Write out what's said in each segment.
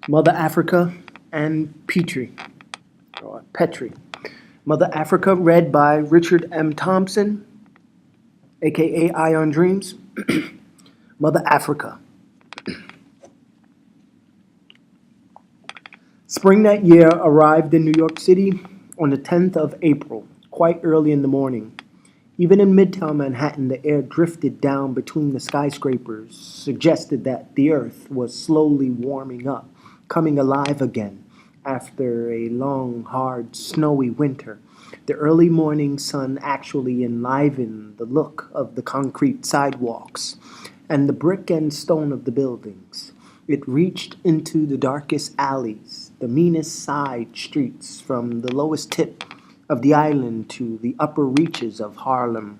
Mother Africa and Petry, or Petry. Mother Africa, read by Richard M. Thompson, aka Ion Dreams. Mother Africa. Spring that year arrived in New York City on the 10th of April, quite early in the morning. Even in Midtown Manhattan, the air drifted down between the skyscrapers, suggested that the earth was slowly warming up, coming alive again after a long, hard, snowy winter. The early morning sun actually enlivened the look of the concrete sidewalks and the brick and stone of the buildings. It reached into the darkest alleys, the meanest side streets, from the lowest tip of the island to the upper reaches of Harlem.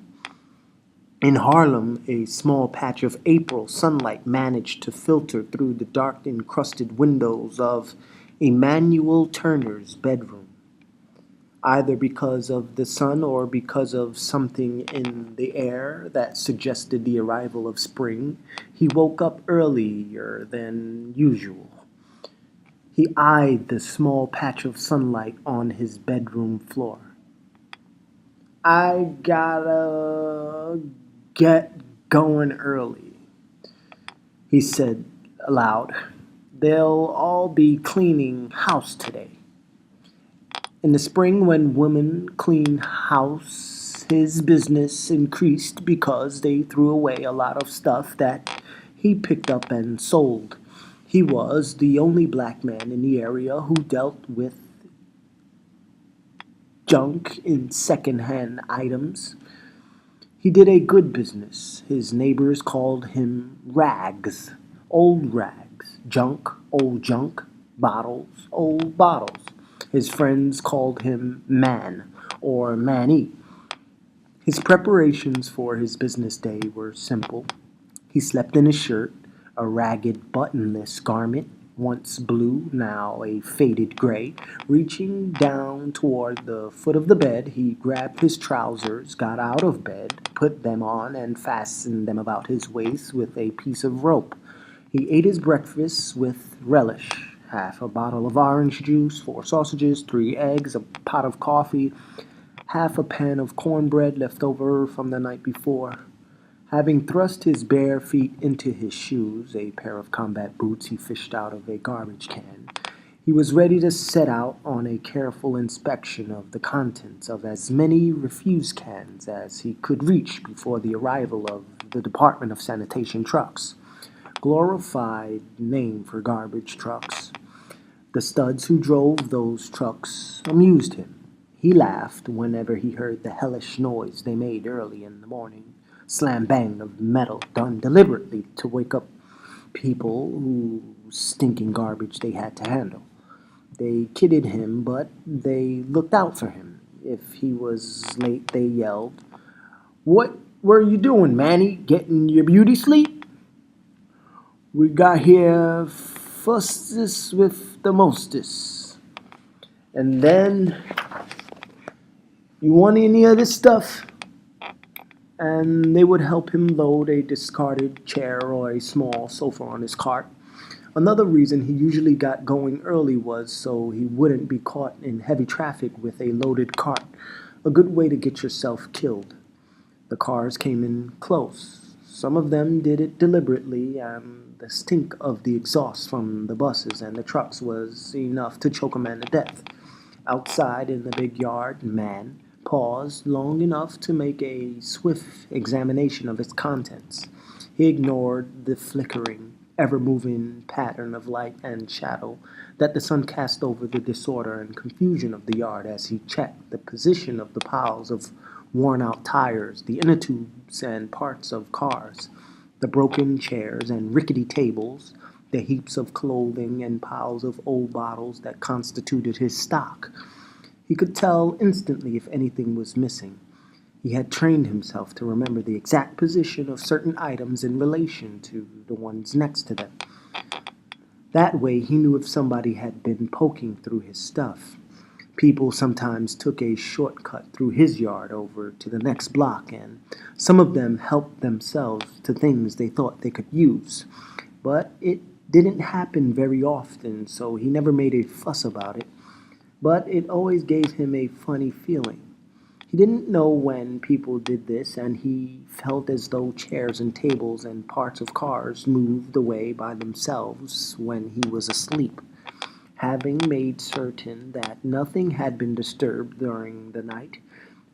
In Harlem, a small patch of April sunlight managed to filter through the dark encrusted windows of Emmanuel Turner's bedroom. Either because of the sun or because of something in the air that suggested the arrival of spring, he woke up earlier than usual. He eyed the small patch of sunlight on his bedroom floor. I gotta get going early, he said aloud. They'll all be cleaning house today. In the spring, when women clean house, his business increased because they threw away a lot of stuff that he picked up and sold. He was the only black man in the area who dealt with junk in second-hand items. He did a good business. His neighbors called him rags, old rags, junk, bottles, old bottles. His friends called him Man or Manny. His preparations for his business day were simple. He slept in a shirt, a ragged buttonless garment, once blue, now a faded gray. Reaching down toward the foot of the bed, he grabbed his trousers, got out of bed, put them on, and fastened them about his waist with a piece of rope. He ate his breakfast with relish. Half a bottle of orange juice, 4 sausages, 3 eggs, a pot of coffee, half a pan of cornbread left over from the night before. Having thrust his bare feet into his shoes, a pair of combat boots he fished out of a garbage can, he was ready to set out on a careful inspection of the contents of as many refuse cans as he could reach before the arrival of the Department of Sanitation trucks. Glorified name for garbage trucks. The studs who drove those trucks amused him. He laughed whenever he heard the hellish noise they made early in the morning. Slam bang of metal done deliberately to wake up people whose stinking garbage they had to handle. They kidded him, but they looked out for him. If he was late, they yelled, "What were you doing, Manny? Getting your beauty sleep? We got here fustest with the mostest." And then, "You want any of this stuff?" And they would help him load a discarded chair or a small sofa on his cart. Another reason he usually got going early was so he wouldn't be caught in heavy traffic with a loaded cart, a good way to get yourself killed. The cars came in close. Some of them did it deliberately, and the stink of the exhaust from the buses and the trucks was enough to choke a man to death. Outside in the big yard, Man paused long enough to make a swift examination of its contents. He ignored the flickering, ever-moving pattern of light and shadow that the sun cast over the disorder and confusion of the yard as he checked the position of the piles of worn-out tires, the inner tubes and parts of cars, the broken chairs and rickety tables, the heaps of clothing and piles of old bottles that constituted his stock. He could tell instantly if anything was missing. He had trained himself to remember the exact position of certain items in relation to the ones next to them. That way he knew if somebody had been poking through his stuff. People sometimes took a shortcut through his yard over to the next block, and some of them helped themselves to things they thought they could use. But it didn't happen very often, so he never made a fuss about it, but it always gave him a funny feeling. He didn't know when people did this, and he felt as though chairs and tables and parts of cars moved away by themselves when he was asleep. Having made certain that nothing had been disturbed during the night,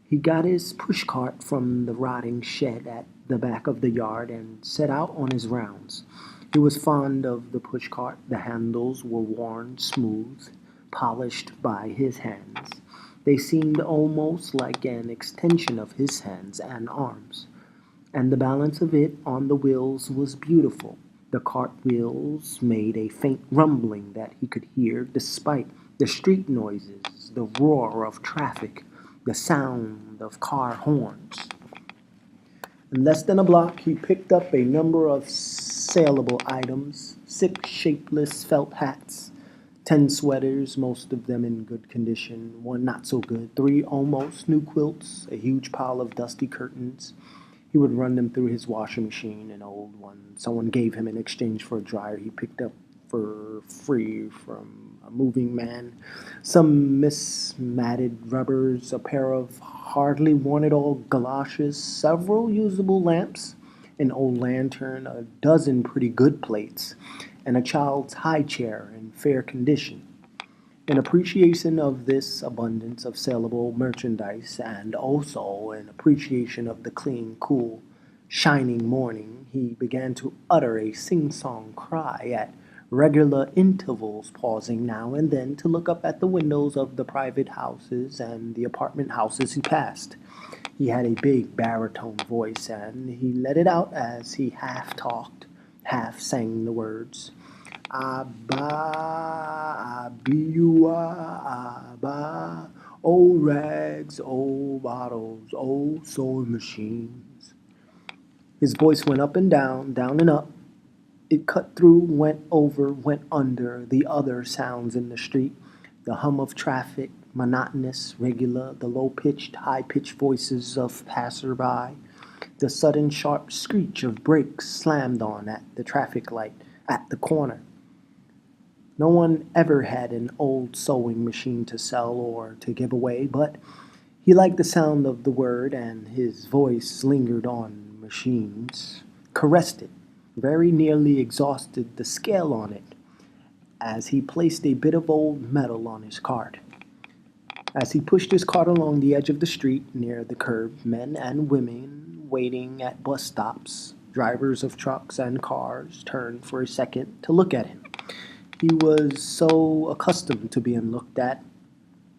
he got his pushcart from the rotting shed at the back of the yard and set out on his rounds. He was fond of the pushcart. The handles were worn smooth, polished by his hands. They seemed almost like an extension of his hands and arms, and the balance of it on the wheels was beautiful. The cart wheels made a faint rumbling that he could hear despite the street noises, the roar of traffic, the sound of car horns. In less than a block, he picked up a number of saleable items: 6 shapeless felt hats, 10 sweaters, most of them in good condition, one not so good, 3 almost new quilts, a huge pile of dusty curtains. He would run them through his washing machine, an old one someone gave him in exchange for a dryer he picked up for free from a moving man, some mismatted rubbers, a pair of hardly worn at all galoshes, several usable lamps, an old lantern, a dozen pretty good plates, and a child's high chair in fair condition. In appreciation of this abundance of saleable merchandise, and also in appreciation of the clean, cool, shining morning, he began to utter a sing-song cry at regular intervals, pausing now and then to look up at the windows of the private houses and the apartment houses he passed. He had a big baritone voice, and he let it out as he half talked, half sang the words. Abba, Abiua, Abba, old rags, old bottles, old sewing machines. His voice went up and down and up. It cut through, went over, went under the other sounds in the street, the hum of traffic, monotonous, regular, the low-pitched, high-pitched voices of passer-by, the sudden sharp screech of brakes slammed on at the traffic light, at the corner. No one ever had an old sewing machine to sell or to give away, but he liked the sound of the word, and his voice lingered on machines, caressed it, very nearly exhausted the scale on it, as he placed a bit of old metal on his cart. As he pushed his cart along the edge of the street near the curb, men and women waiting at bus stops, drivers of trucks and cars, turned for a second to look at him. He was so accustomed to being looked at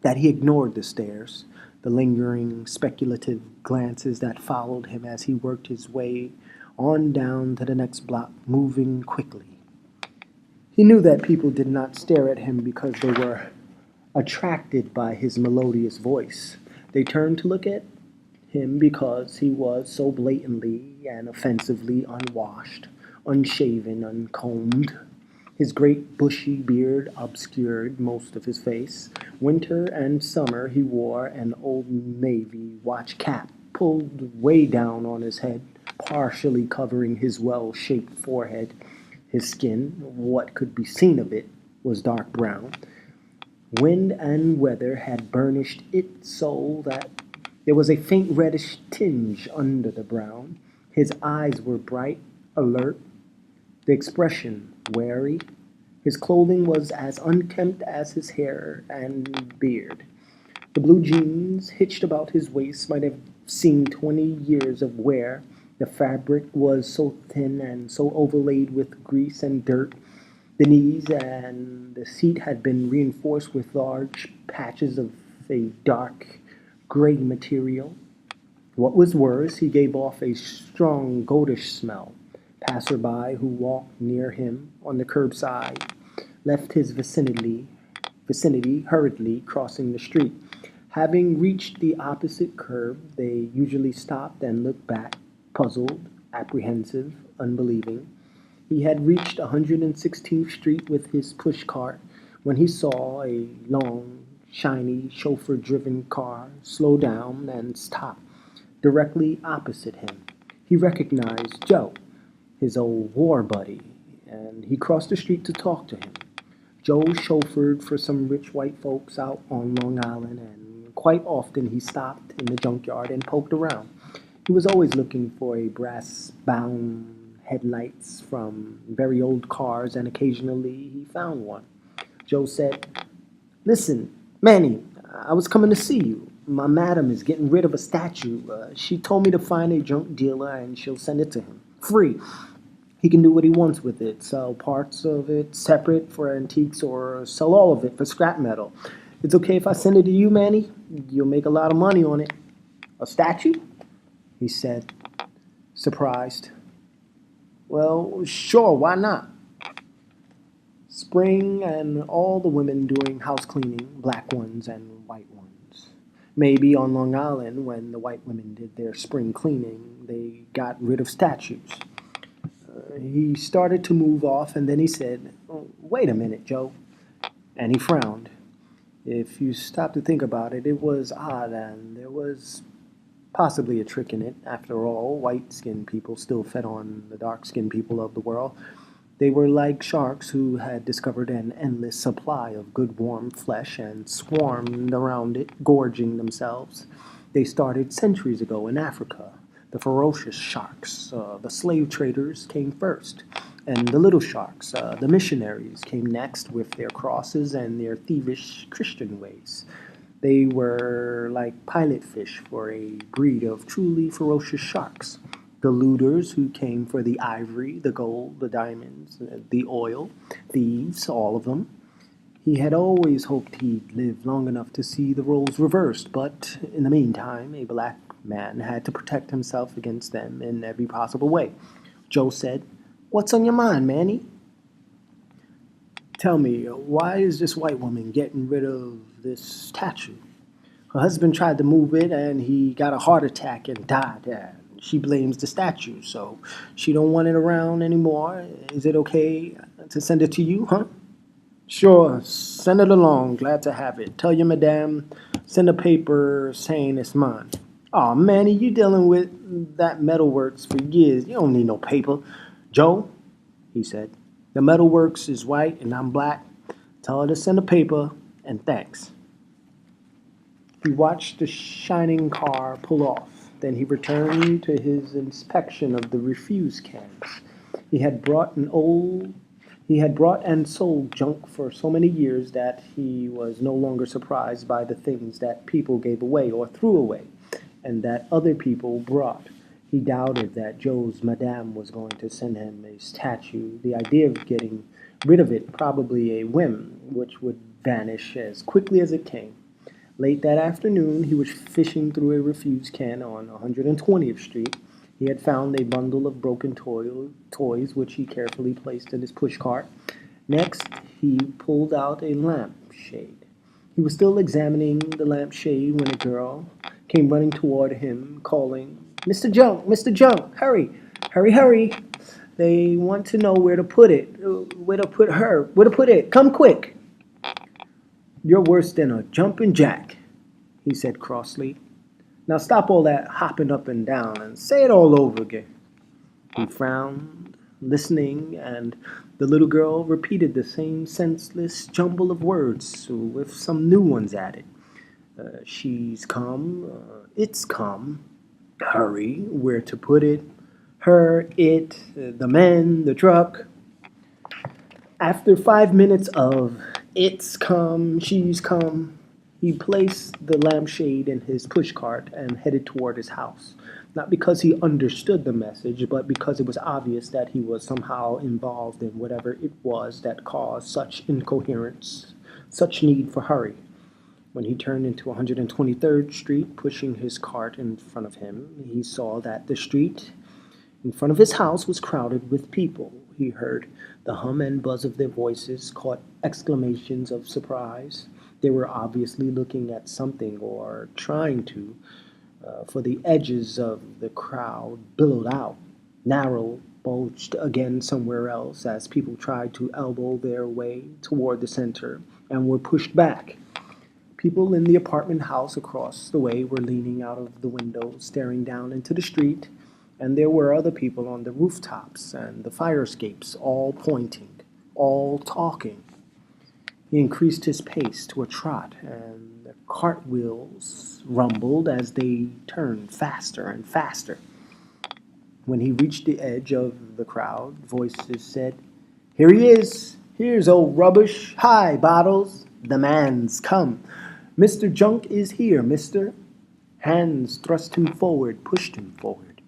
that he ignored the stares, the lingering, speculative glances that followed him as he worked his way on down to the next block, moving quickly. He knew that people did not stare at him because they were attracted by his melodious voice. They turned to look at him because he was so blatantly and offensively unwashed, unshaven, uncombed. His great bushy beard obscured most of his face. Winter and summer he wore an Old Navy watch cap pulled way down on his head, partially covering his well-shaped forehead. His skin, what could be seen of it, was dark brown. Wind and weather had burnished it so that there was a faint reddish tinge under the brown. His eyes were bright, alert, the expression wary. His clothing was as unkempt as his hair and beard. The blue jeans hitched about his waist might have seen 20 years of wear. The fabric was so thin and so overlaid with grease and dirt. The knees and the seat had been reinforced with large patches of a dark gray material. What was worse, he gave off a strong goatish smell. Passer-by who walked near him on the curbside left his vicinity hurriedly crossing the street. Having reached the opposite curb, they usually stopped and looked back, puzzled, apprehensive, unbelieving. He had reached 116th Street with his pushcart when he saw a long, shiny, chauffeur-driven car slow down and stop directly opposite him. He recognized Joe, his old war buddy, and he crossed the street to talk to him. Joe chauffeured for some rich white folks out on Long Island, and quite often he stopped in the junkyard and poked around. He was always looking for a brass-bound headlights from very old cars, and occasionally he found one. Joe said, "Listen, Manny, I was coming to see you. My madam is getting rid of a statue. She told me to find a junk dealer and she'll send it to him. Free. He can do what he wants with it. Sell parts of it separate for antiques or sell all of it for scrap metal. It's okay if I send it to you, Manny? You'll make a lot of money on it." "A statue?" he said, surprised. "Well, sure, why not?" Spring and all the women doing house cleaning, black ones and white ones. Maybe on Long Island, when the white women did their spring cleaning, they got rid of statues. He started to move off, and then he said, "Oh, wait a minute, Joe." And he frowned. If you stop to think about it, it was odd, and there was possibly a trick in it. After all, white-skinned people still fed on the dark-skinned people of the world. They were like sharks who had discovered an endless supply of good warm flesh and swarmed around it, gorging themselves. They started centuries ago in Africa. The ferocious sharks, the slave traders, came first. And the little sharks, the missionaries, came next with their crosses and their thievish Christian ways. They were like pilot fish for a breed of truly ferocious sharks. The looters who came for the ivory, the gold, the diamonds, the oil, thieves, all of them. He had always hoped he'd live long enough to see the roles reversed, but in the meantime, a black man had to protect himself against them in every possible way. Joe said, "What's on your mind, Manny?" "Tell me, why is this white woman getting rid of this statue? Her husband tried to move it, and he got a heart attack and died. She blames the statue, so she don't want it around anymore. Is it okay to send it to you, huh?" "Sure, send it along. Glad to have it. Tell your madame, send a paper saying it's mine." "Aw, Manny, you dealing with that metalworks for years. You don't need no paper." "Joe," he said, "the metalworks is white and I'm black. Tell her to send a paper, and thanks." He watched the shining car pull off. Then he returned to his inspection of the refuse cans. He had brought and sold junk for so many years that he was no longer surprised by the things that people gave away or threw away, and that other people brought. He doubted that Joe's madame was going to send him a statue. The idea of getting rid of it, probably a whim, which would vanish as quickly as it came. Late that afternoon, he was fishing through a refuse can on 120th Street. He had found a bundle of broken toys, which he carefully placed in his pushcart. Next, he pulled out a lampshade. He was still examining the lampshade when a girl came running toward him, calling, "Mr. Junk, Mr. Junk, hurry, hurry, hurry. They want to know where to put it, where to put her, where to put it. Come quick." "You're worse than a jumping jack," he said crossly. "Now stop all that hopping up and down and say it all over again." He frowned, listening, and the little girl repeated the same senseless jumble of words with some new ones added. She's come, it's come, hurry, where to put it, her, it, the men, the truck. After 5 minutes of "it's come, she's come," he placed the lampshade in his pushcart and headed toward his house. Not because he understood the message, but because it was obvious that he was somehow involved in whatever it was that caused such incoherence, such need for hurry. When he turned into 123rd Street, pushing his cart in front of him, he saw that the street in front of his house was crowded with people. He heard the hum and buzz of their voices, caught exclamations of surprise. They were obviously looking at something or trying to, for the edges of the crowd billowed out, narrowed, bulged again somewhere else as people tried to elbow their way toward the center and were pushed back. People in the apartment house across the way were leaning out of the window, staring down into the street. And there were other people on the rooftops and the fire escapes, all pointing, all talking. He increased his pace to a trot, and the cartwheels rumbled as they turned faster and faster. When he reached the edge of the crowd, voices said, "Here he is! Here's old rubbish! Hi, Bottles! The man's come! Mr. Junk is here, mister!" Hands thrust him forward, pushed him forward,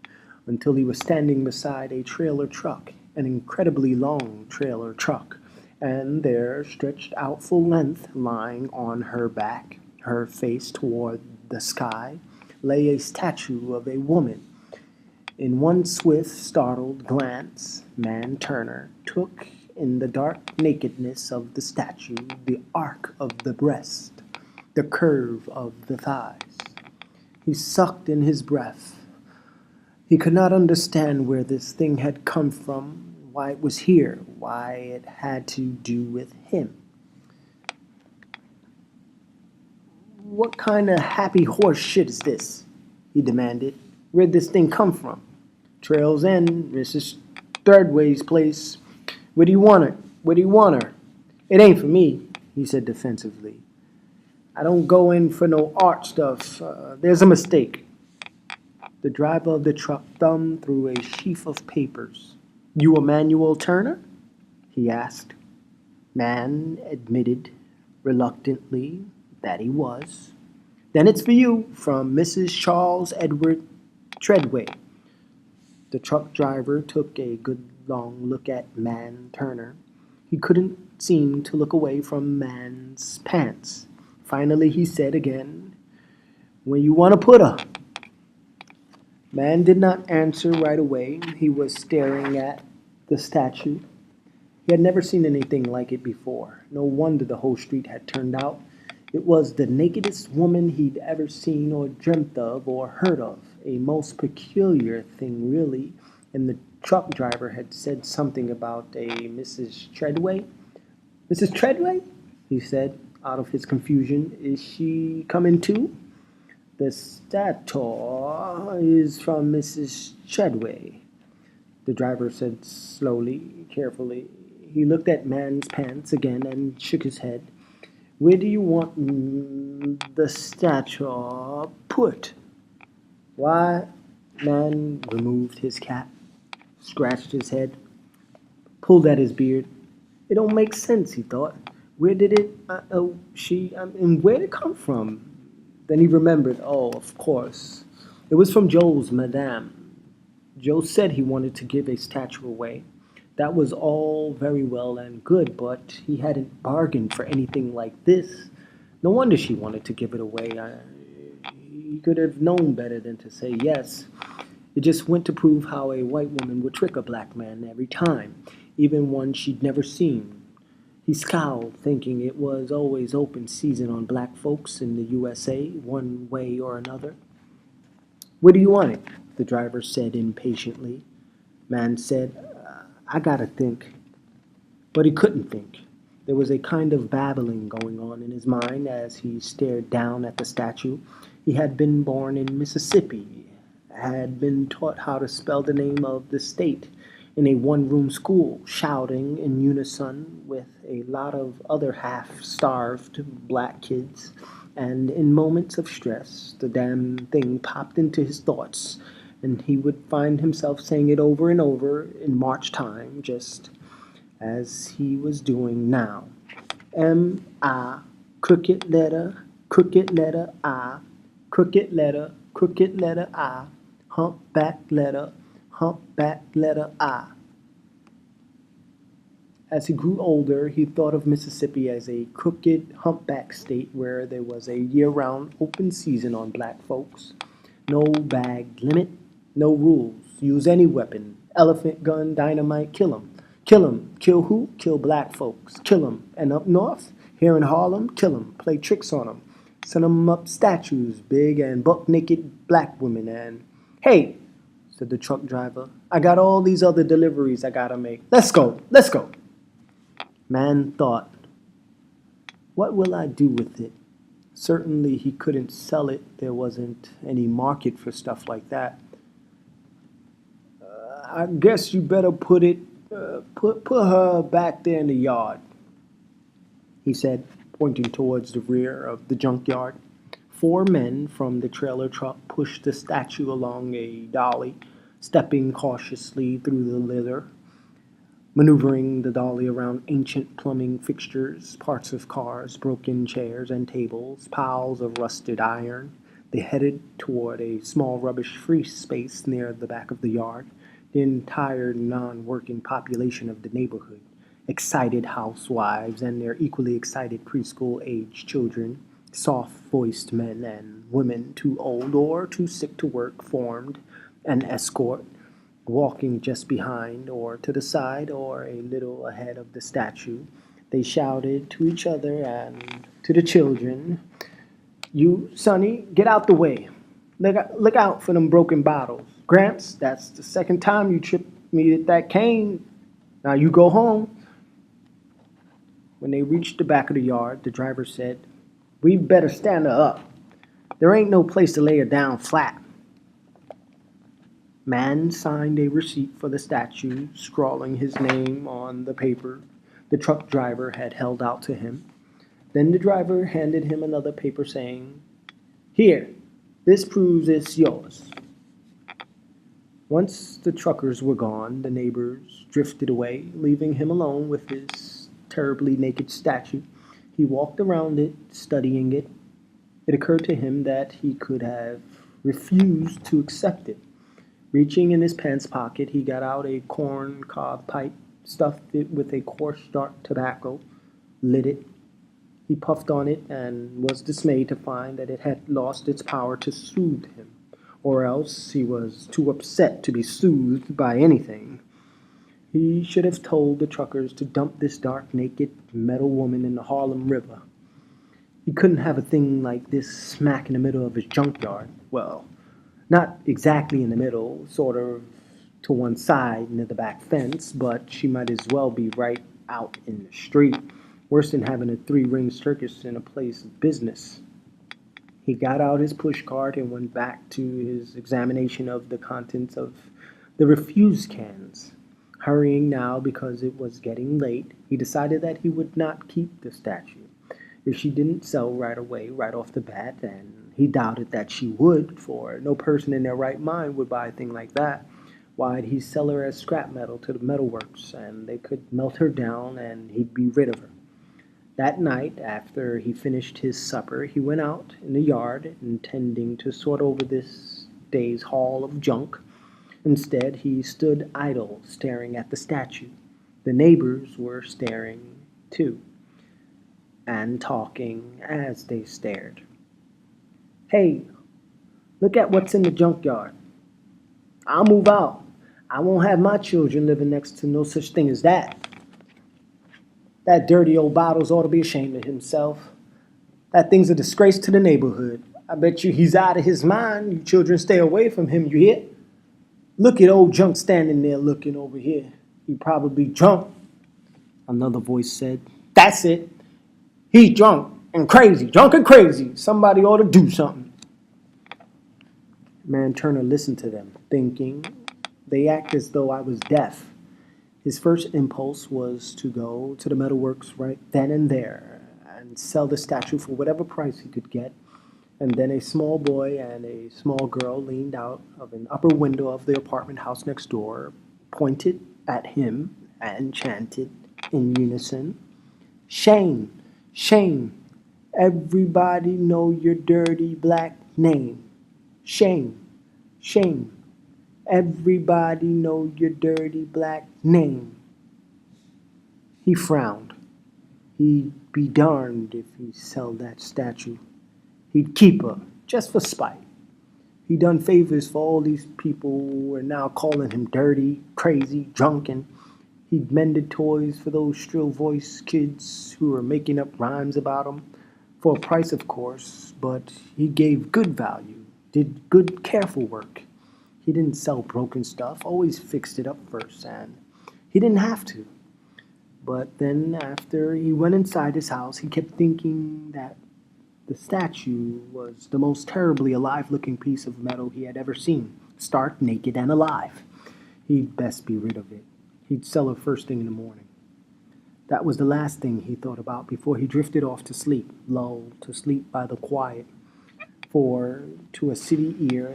until he was standing beside a trailer truck, an incredibly long trailer truck, and there, stretched out full length, lying on her back, her face toward the sky, lay a statue of a woman. In one swift, startled glance, Man Turner took in the dark nakedness of the statue, the arc of the breast, the curve of the thighs. He sucked in his breath. He could not understand where this thing had come from, why it was here, why it had to do with him. "What kind of happy horse shit is this?" he demanded. "Where'd this thing come from?" "Trail's End, Mrs. Threadway's place. Where do you want her? Where do you want her?" "It ain't for me," he said defensively. "I don't go in for no art stuff. There's a mistake." The driver of the truck thumbed through a sheaf of papers. "You Emmanuel Turner?" he asked. Man admitted reluctantly that he was. "Then it's for you, from Mrs. Charles Edward Treadway." The truck driver took a good long look at Man Turner. He couldn't seem to look away from Man's pants. Finally he said again, "Where you want to put her?" Man did not answer right away. He was staring at the statue. He had never seen anything like it before. No wonder the whole street had turned out. It was the nakedest woman he'd ever seen or dreamt of or heard of. A most peculiar thing, really. And the truck driver had said something about a Mrs. Treadway. "Mrs. Treadway?" he said, out of his confusion. "Is she coming too?" "The statue is from Mrs. Treadway," the driver said slowly, carefully. He looked at Man's pants again and shook his head. "Where do you want the statue put?" "Why?" Man removed his cap, scratched his head, pulled at his beard. "It don't make sense," he thought. "Where did it, and where did it come from?" Then he remembered, oh, of course. It was from Joe's madame. Joe said he wanted to give a statue away. That was all very well and good, but he hadn't bargained for anything like this. No wonder she wanted to give it away. He could have known better than to say yes. It just went to prove how a white woman would trick a black man every time, even one she'd never seen. He scowled, thinking it was always open season on black folks in the USA, one way or another. "Where do you want it?" the driver said impatiently. Man said, "I gotta think." But he couldn't think. There was a kind of babbling going on in his mind as he stared down at the statue. He had been born in Mississippi, had been taught how to spell the name of the state in a one-room school, shouting in unison with a lot of other half-starved black kids. And in moments of stress, the damn thing popped into his thoughts, and he would find himself saying it over and over in March time, just as he was doing now. M-I, crooked letter I, crooked letter I, humpback letter I. As he grew older, he thought of Mississippi as a crooked, humpback state where there was a year-round open season on black folks. No bag limit, no rules. Use any weapon, elephant gun, dynamite, kill 'em. Kill 'em. Kill who? Kill black folks. Kill 'em. And up north, here in Harlem, kill 'em. Play tricks on 'em. Send 'em up statues, big and buck-naked black women. And, "Hey," said the truck driver, "I got all these other deliveries I gotta make. Let's go. Man thought, what will I do with it? Certainly he couldn't sell it. There wasn't any market for stuff like that. I guess you better put her back there in the yard, he said, pointing towards the rear of the junkyard. 4 men from the trailer truck pushed the statue along a dolly, stepping cautiously through the litter, maneuvering the dolly around ancient plumbing fixtures, parts of cars, broken chairs and tables, piles of rusted iron. They headed toward a small rubbish-free space near the back of the yard. The entire non-working population of the neighborhood, excited housewives and their equally excited preschool-age children, soft-voiced men and women too old or too sick to work, formed an escort, walking just behind or to the side or a little ahead of the statue. They shouted to each other and to the children, "You, Sonny, get out the way. Look out for them broken bottles. Gramps, that's the second time you tripped me with that cane. Now you go home." When they reached the back of the yard, the driver said, "We better stand her up. There ain't no place to lay her down flat." Man signed a receipt for the statue, scrawling his name on the paper the truck driver had held out to him. Then the driver handed him another paper saying, "Here, this proves it's yours." Once the truckers were gone, the neighbors drifted away, leaving him alone with his terribly naked statue. He walked around it, studying it. It occurred to him that he could have refused to accept it. Reaching in his pants pocket, he got out a corn cob pipe, stuffed it with a coarse dark tobacco, lit it. He puffed on it and was dismayed to find that it had lost its power to soothe him, or else he was too upset to be soothed by anything. He should have told the truckers to dump this dark, naked, metal woman in the Harlem River. He couldn't have a thing like this smack in the middle of his junkyard. Well, not exactly in the middle, sort of to one side near the back fence, but she might as well be right out in the street. Worse than having a 3-ring circus in a place of business. He got out his pushcart and went back to his examination of the contents of the refuse cans. Hurrying now because it was getting late, he decided that he would not keep the statue. If she didn't sell right away, right off the bat, and he doubted that she would, for no person in their right mind would buy a thing like that, why'd he sell her as scrap metal to the metalworks, and they could melt her down and he'd be rid of her. That night, after he finished his supper, he went out in the yard, intending to sort over this day's haul of junk. Instead, he stood idle, staring at the statue. The neighbors were staring, too, and talking as they stared. "Hey, look at what's in the junkyard. I'll move out. I won't have my children living next to no such thing as that. That dirty old bottles ought to be ashamed of himself. That thing's a disgrace to the neighborhood. I bet you he's out of his mind. You children stay away from him, you hear? Look at old Junk standing there looking over here. He probably drunk." Another voice said, "That's it. He's drunk and crazy. Drunk and crazy. Somebody ought to do something." Man Turner listened to them, thinking, "They act as though I was deaf." His first impulse was to go to the metalworks right then and there and sell the statue for whatever price he could get. And then a small boy and a small girl leaned out of an upper window of the apartment house next door, pointed at him, and chanted in unison, "Shame, shame, everybody know your dirty black name. Shame, shame, everybody know your dirty black name." He frowned. He'd be darned if he sell that statue. He'd keep her, just for spite. He'd done favors for all these people who were now calling him dirty, crazy, drunken. He'd mended toys for those shrill-voiced kids who were making up rhymes about him. For a price, of course, but he gave good value, did good, careful work. He didn't sell broken stuff, always fixed it up first, and he didn't have to. But then, after he went inside his house, he kept thinking that the statue was the most terribly alive-looking piece of metal he had ever seen, stark, naked, and alive. He'd best be rid of it. He'd sell her first thing in the morning. That was the last thing he thought about before he drifted off to sleep, lulled to sleep by the quiet. For, to a city ear,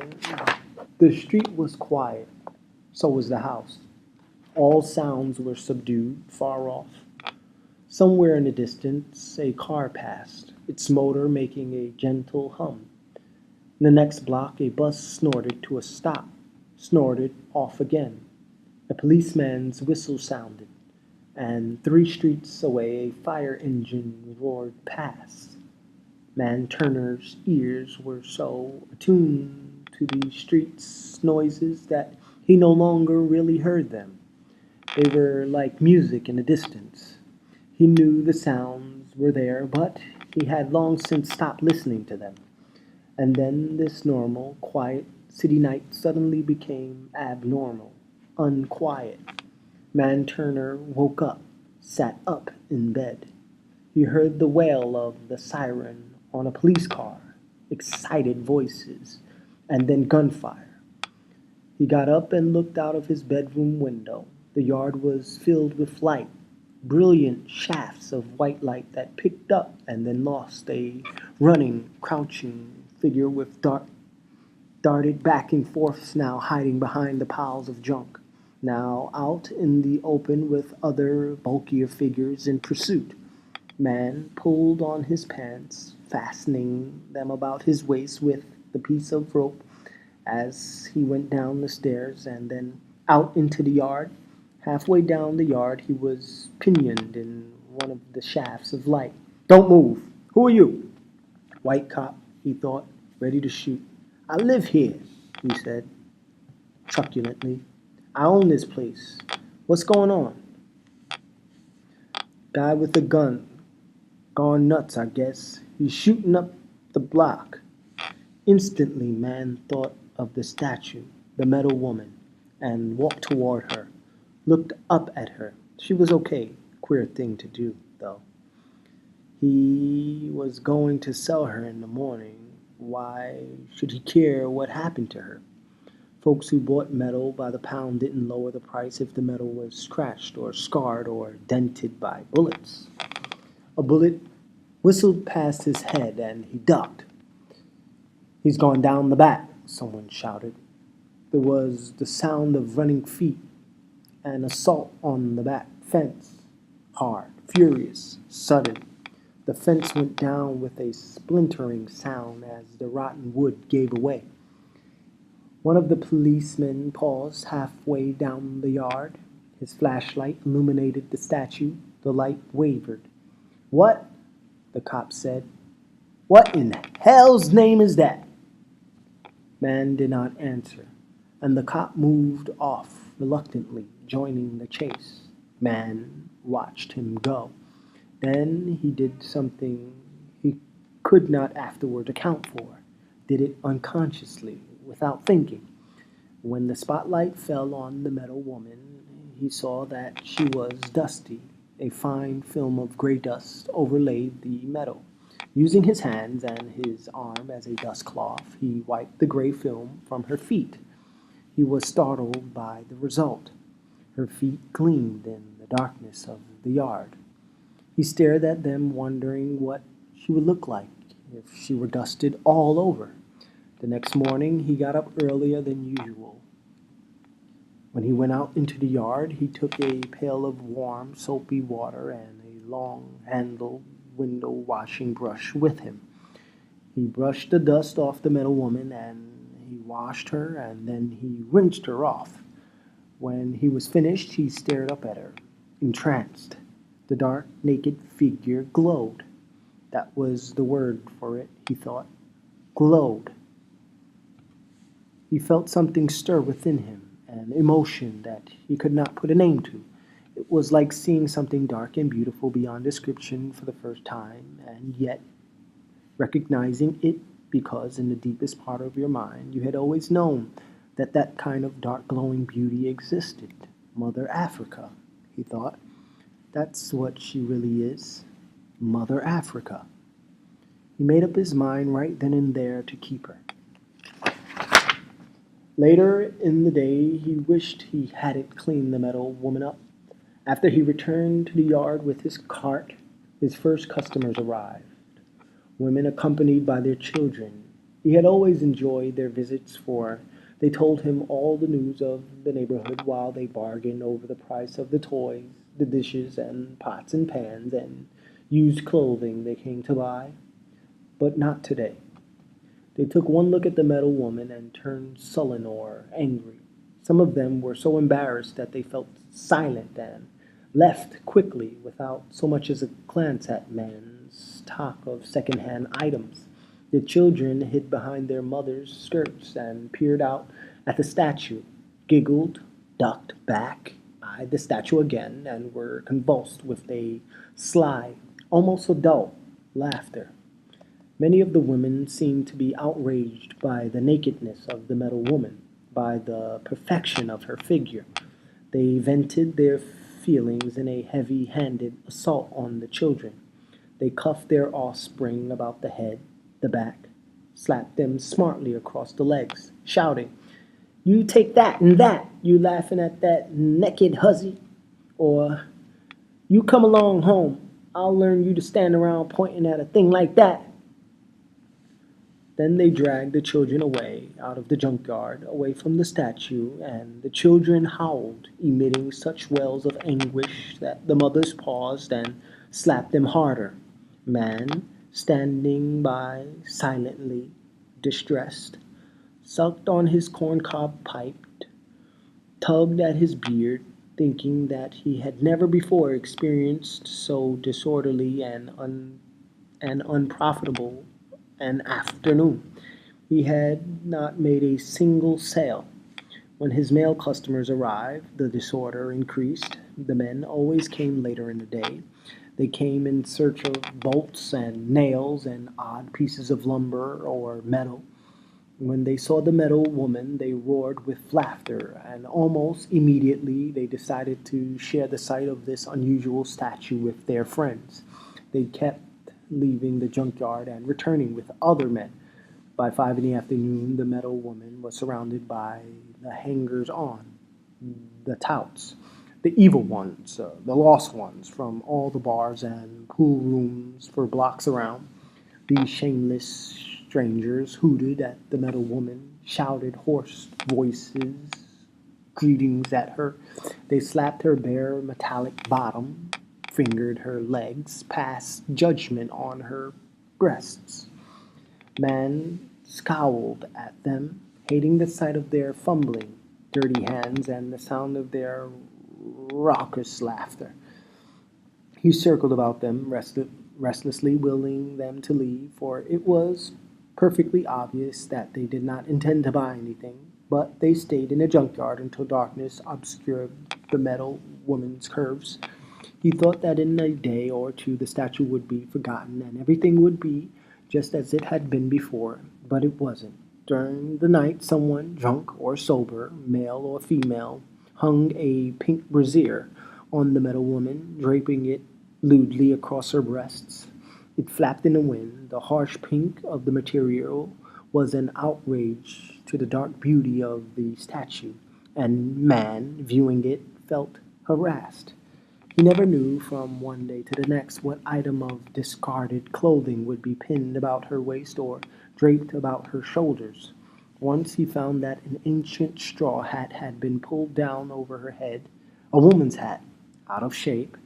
the street was quiet. So was the house. All sounds were subdued, far off. Somewhere in the distance, a car passed, its motor making a gentle hum. In the next block, a bus snorted to a stop, snorted off again. A policeman's whistle sounded, and 3 streets away a fire engine roared past. Man Turner's ears were so attuned to the street's noises that he no longer really heard them. They were like music in the distance. He knew the sounds were there, but he had long since stopped listening to them. And then this normal, quiet city night suddenly became abnormal, unquiet. Man Turner woke up, sat up in bed. He heard the wail of the siren on a police car, excited voices, and then gunfire. He got up and looked out of his bedroom window. The yard was filled with light, brilliant shafts of white light that picked up and then lost. A running, crouching figure with darted back and forth, now hiding behind the piles of junk, now out in the open with other bulkier figures in pursuit. Man pulled on his pants, fastening them about his waist with the piece of rope as he went down the stairs and then out into the yard. Halfway down the yard, he was pinioned in one of the shafts of light. "Don't move! Who are you?" "White cop," he thought, ready to shoot. "I live here," he said, truculently. "I own this place. What's going on?" "Guy with a gun. Gone nuts, I guess. He's shooting up the block." Instantly, Man thought of the statue, the metal woman, and walked toward her, looked up at her. She was okay. Queer thing to do, though. He was going to sell her in the morning. Why should he care what happened to her? Folks who bought metal by the pound didn't lower the price if the metal was scratched or scarred or dented by bullets. A bullet whistled past his head and he ducked. "He's gone down the back," someone shouted. There was the sound of running feet. An assault on the back fence. Hard, furious, sudden. The fence went down with a splintering sound as the rotten wood gave way. One of the policemen paused halfway down the yard. His flashlight illuminated the statue. The light wavered. "What?" the cop said. "What in hell's name is that?" Man did not answer, and the cop moved off reluctantly, joining the chase. Man watched him go. Then he did something he could not afterward account for. Did it unconsciously, without thinking. When the spotlight fell on the metal woman, he saw that she was dusty. A fine film of gray dust overlaid the metal. Using his hands and his arm as a dust cloth, he wiped the gray film from her feet. He was startled by the result. Her feet gleamed in the darkness of the yard. He stared at them, wondering what she would look like if she were dusted all over. The next morning he got up earlier than usual. When he went out into the yard, he took a pail of warm, soapy water and a long-handled window-washing brush with him. He brushed the dust off the metal woman, and he washed her, and then he rinsed her off. When he was finished, he stared up at her, entranced. The dark, naked figure glowed. That was the word for it, he thought. Glowed. He felt something stir within him, an emotion that he could not put a name to. It was like seeing something dark and beautiful beyond description for the first time, and yet recognizing it because in the deepest part of your mind you had always known that that kind of dark glowing beauty existed. Mother Africa, he thought. That's what she really is. Mother Africa. He made up his mind right then and there to keep her. Later in the day, he wished he hadn't cleaned the metal woman up. After he returned to the yard with his cart, his first customers arrived, women accompanied by their children. He had always enjoyed their visits, for they told him all the news of the neighborhood while they bargained over the price of the toys, the dishes and pots and pans and used clothing they came to buy. But not today. They took one look at the metal woman and turned sullen or angry. Some of them were so embarrassed that they felt silent and left quickly without so much as a glance at Man's stock of second-hand items. The children hid behind their mothers' skirts and peered out at the statue, giggled, ducked back, eyed the statue again, and were convulsed with a sly, almost adult laughter. Many of the women seemed to be outraged by the nakedness of the metal woman, by the perfection of her figure. They vented their feelings in a heavy-handed assault on the children. They cuffed their offspring about the head, the back, slapped them smartly across the legs, shouting, "You take that and that, you laughing at that naked hussy," or "You come along home, I'll learn you to stand around pointing at a thing like that." Then they dragged the children away, out of the junkyard, away from the statue, and the children howled, emitting such wails of anguish that the mothers paused and slapped them harder. Man, standing by silently distressed, sucked on his corncob pipe, tugged at his beard, thinking that he had never before experienced so disorderly and unprofitable an afternoon. He had not made a single sale. When his male customers arrived, the disorder increased. The men always came later in the day. They came in search of bolts and nails and odd pieces of lumber or metal. When they saw the metal woman, they roared with laughter, and almost immediately they decided to share the sight of this unusual statue with their friends. They kept leaving the junkyard and returning with other men. By 5 in the afternoon, the metal woman was surrounded by the hangers-on, the touts, the evil ones, the lost ones from all the bars and pool rooms for blocks around. These shameless strangers hooted at the metal woman, shouted hoarse voices, greetings at her. They slapped her bare metallic bottom, fingered her legs, passed judgment on her breasts. Man scowled at them, hating the sight of their fumbling, dirty hands and the sound of their raucous laughter. He circled about them restlessly, willing them to leave, for it was perfectly obvious that they did not intend to buy anything, but they stayed in the junkyard until darkness obscured the metal woman's curves. He thought that in a day or two the statue would be forgotten and everything would be just as it had been before, but it wasn't. During the night, someone, drunk or sober, male or female, hung a pink brassiere on the metal woman, draping it lewdly across her breasts. It flapped in the wind. The harsh pink of the material was an outrage to the dark beauty of the statue, and man, viewing it, felt harassed. He never knew from one day to the next what item of discarded clothing would be pinned about her waist or draped about her shoulders. Once he found that an ancient straw hat had been pulled down over her head, a woman's hat, out of shape,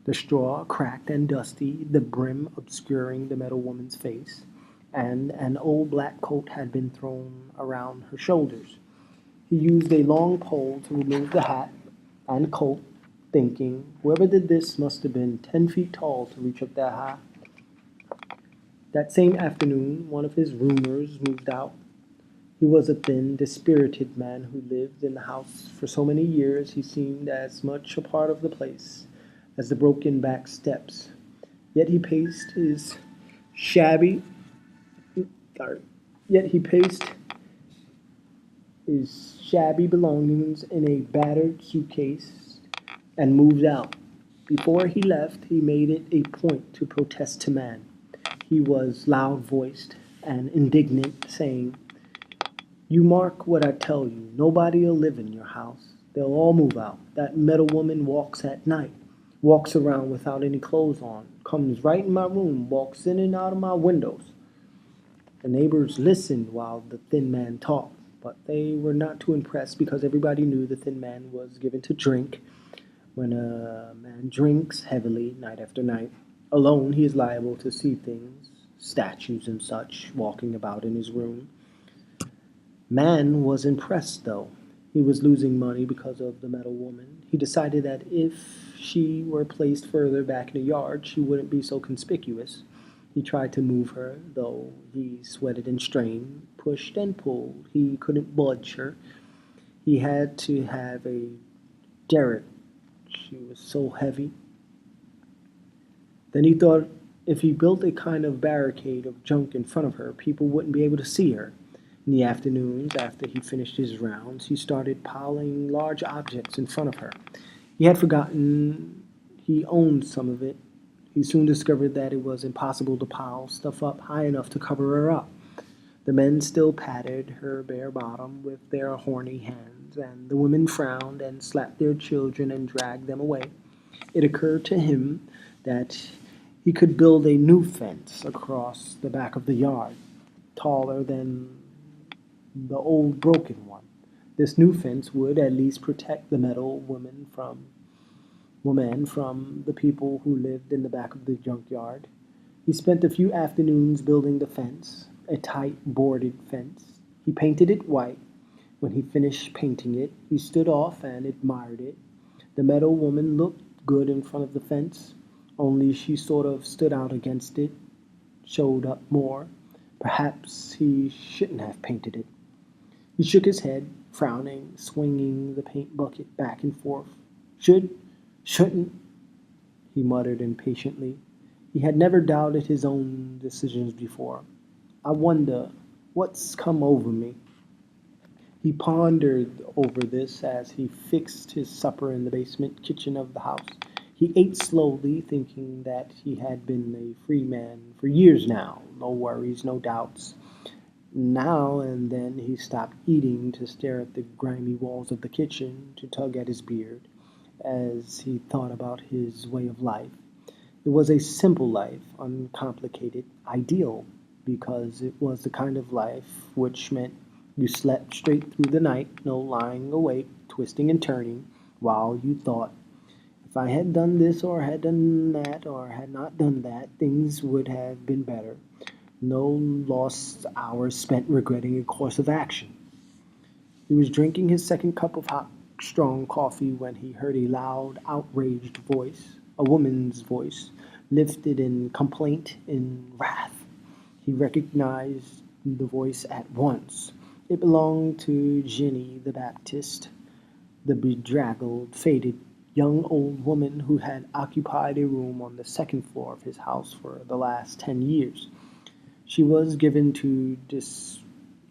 the straw cracked and dusty, the brim obscuring the metal woman's face, and an old black coat had been thrown around her shoulders. He used a long pole to remove the hat and coat, thinking, whoever did this must have been 10 feet tall to reach up that high. That same afternoon, one of his roomers moved out. He was a thin, dispirited man who lived in the house for so many years he seemed as much a part of the place as the broken back steps. Yet he paced his shabby Yet he paced his shabby belongings in a battered suitcase and moved out. Before he left, he made it a point to protest to man. He was loud-voiced and indignant, saying, You mark what I tell you. Nobody'll live in your house. They'll all move out. That metal woman walks at night, walks around without any clothes on, comes right in my room, walks in and out of my windows. The neighbors listened while the thin man talked, but they were not too impressed because everybody knew the thin man was given to drink. When a man drinks heavily night after night, alone he is liable to see things, statues and such, walking about in his room. Man was impressed, though. He was losing money because of the metal woman. He decided that if she were placed further back in the yard, she wouldn't be so conspicuous. He tried to move her, though he sweated and strained, pushed and pulled. He couldn't budge her. He had to have a derrick. She was so heavy. Then he thought if he built a kind of barricade of junk in front of her, people wouldn't be able to see her. In the afternoons, after he finished his rounds, he started piling large objects in front of her. He had forgotten he owned some of it. He soon discovered that it was impossible to pile stuff up high enough to cover her up. The men still patted her bare bottom with their horny hands, and the women frowned and slapped their children and dragged them away. It occurred to him that he could build a new fence across the back of the yard, taller than the old broken one. This new fence would at least protect the metal woman from the people who lived in the back of the junkyard. He spent a few afternoons building the fence, a tight boarded fence. He painted it white. When he finished painting it, he stood off and admired it. The metal woman looked good in front of the fence, only she sort of stood out against it, showed up more. Perhaps he shouldn't have painted it. He shook his head, frowning, swinging the paint bucket back and forth. Shouldn't, he muttered impatiently. He had never doubted his own decisions before. I wonder what's come over me. He pondered over this as he fixed his supper in the basement kitchen of the house. He ate slowly, thinking that he had been a free man for years now. No worries, no doubts. Now and then he stopped eating to stare at the grimy walls of the kitchen, to tug at his beard, as he thought about his way of life. It was a simple life, uncomplicated, ideal, because it was the kind of life which meant you slept straight through the night, no lying awake, twisting and turning, while you thought, if I had done this or had done that or had not done that, things would have been better. No lost hours spent regretting a course of action. He was drinking his second cup of hot, strong coffee when he heard a loud, outraged voice, a woman's voice, lifted in complaint, in wrath. He recognized the voice at once. It belonged to Jenny the Baptist, the bedraggled, faded young old woman who had occupied a room on the second floor of his house for the last 10 years. She was given to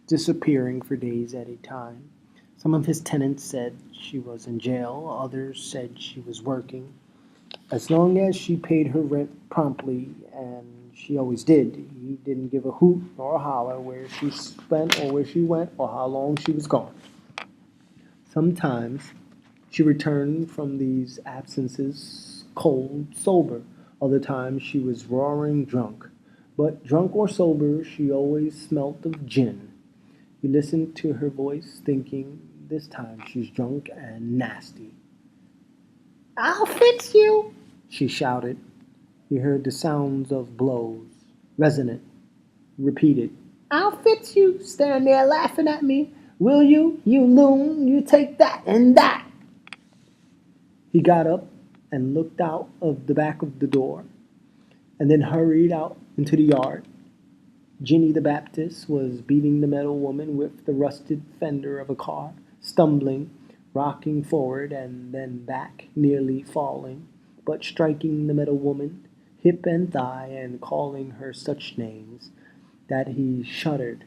disappearing for days at a time. Some of his tenants said she was in jail, others said she was working. As long as she paid her rent promptly, and she always did, he didn't give a hoot or a holler where she spent or where she went or how long she was gone. Sometimes she returned from these absences cold, sober. Other times she was roaring drunk. But drunk or sober, she always smelt of gin. He listened to her voice, thinking, this time she's drunk and nasty. I'll fix you, she shouted. He heard the sounds of blows, resonant, repeated. I'll fix you, standing there laughing at me. Will you, you loon, you take that and that. He got up and looked out of the back of the door, and then hurried out into the yard. Jenny the Baptist was beating the metal woman with the rusted fender of a car, stumbling, rocking forward and then back, nearly falling, but striking the metal woman, hip and thigh, and calling her such names that he shuddered.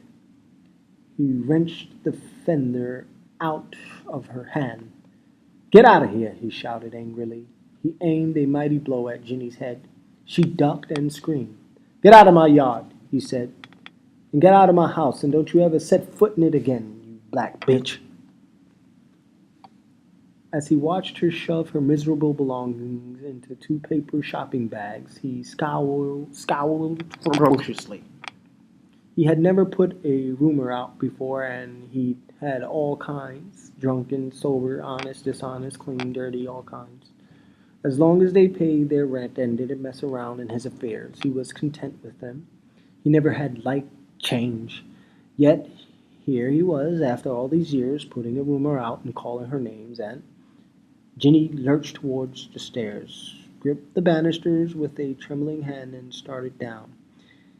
He wrenched the fender out of her hand. Get out of here, he shouted angrily. He aimed a mighty blow at Jenny's head. She ducked and screamed. Get out of my yard, he said, and get out of my house, and don't you ever set foot in it again, you black bitch. As he watched her shove her miserable belongings into two paper shopping bags, he scowled ferociously. He had never put a rumor out before, and he'd had all kinds, drunken, sober, honest, dishonest, clean, dirty, all kinds. As long as they paid their rent and didn't mess around in his affairs, he was content with them. He never had liked change. Yet here he was, after all these years, putting a rumor out and calling her names, and Ginny lurched towards the stairs, gripped the banisters with a trembling hand, and started down.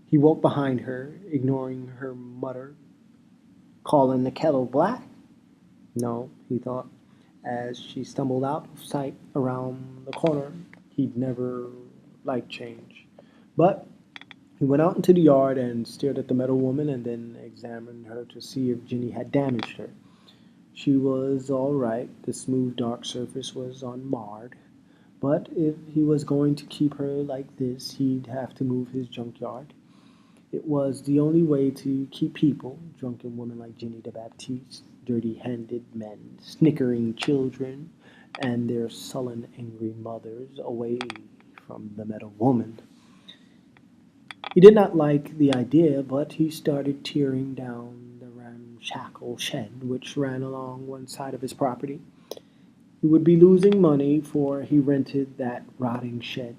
He walked behind her, ignoring her mutter, "Calling the kettle black?" No, he thought, as she stumbled out of sight around the corner. He'd never liked change. But he went out into the yard and stared at the metal woman and then examined her to see if Ginny had damaged her. She was all right. The smooth, dark surface was unmarred. But if he was going to keep her like this, he'd have to move his junkyard. It was the only way to keep people, drunken women like Ginny the Baptiste, dirty-handed men, snickering children, and their sullen, angry mothers, away from the metal woman. He did not like the idea, but he started tearing down the ramshackle shed which ran along one side of his property. He would be losing money, for he rented that rotting shed.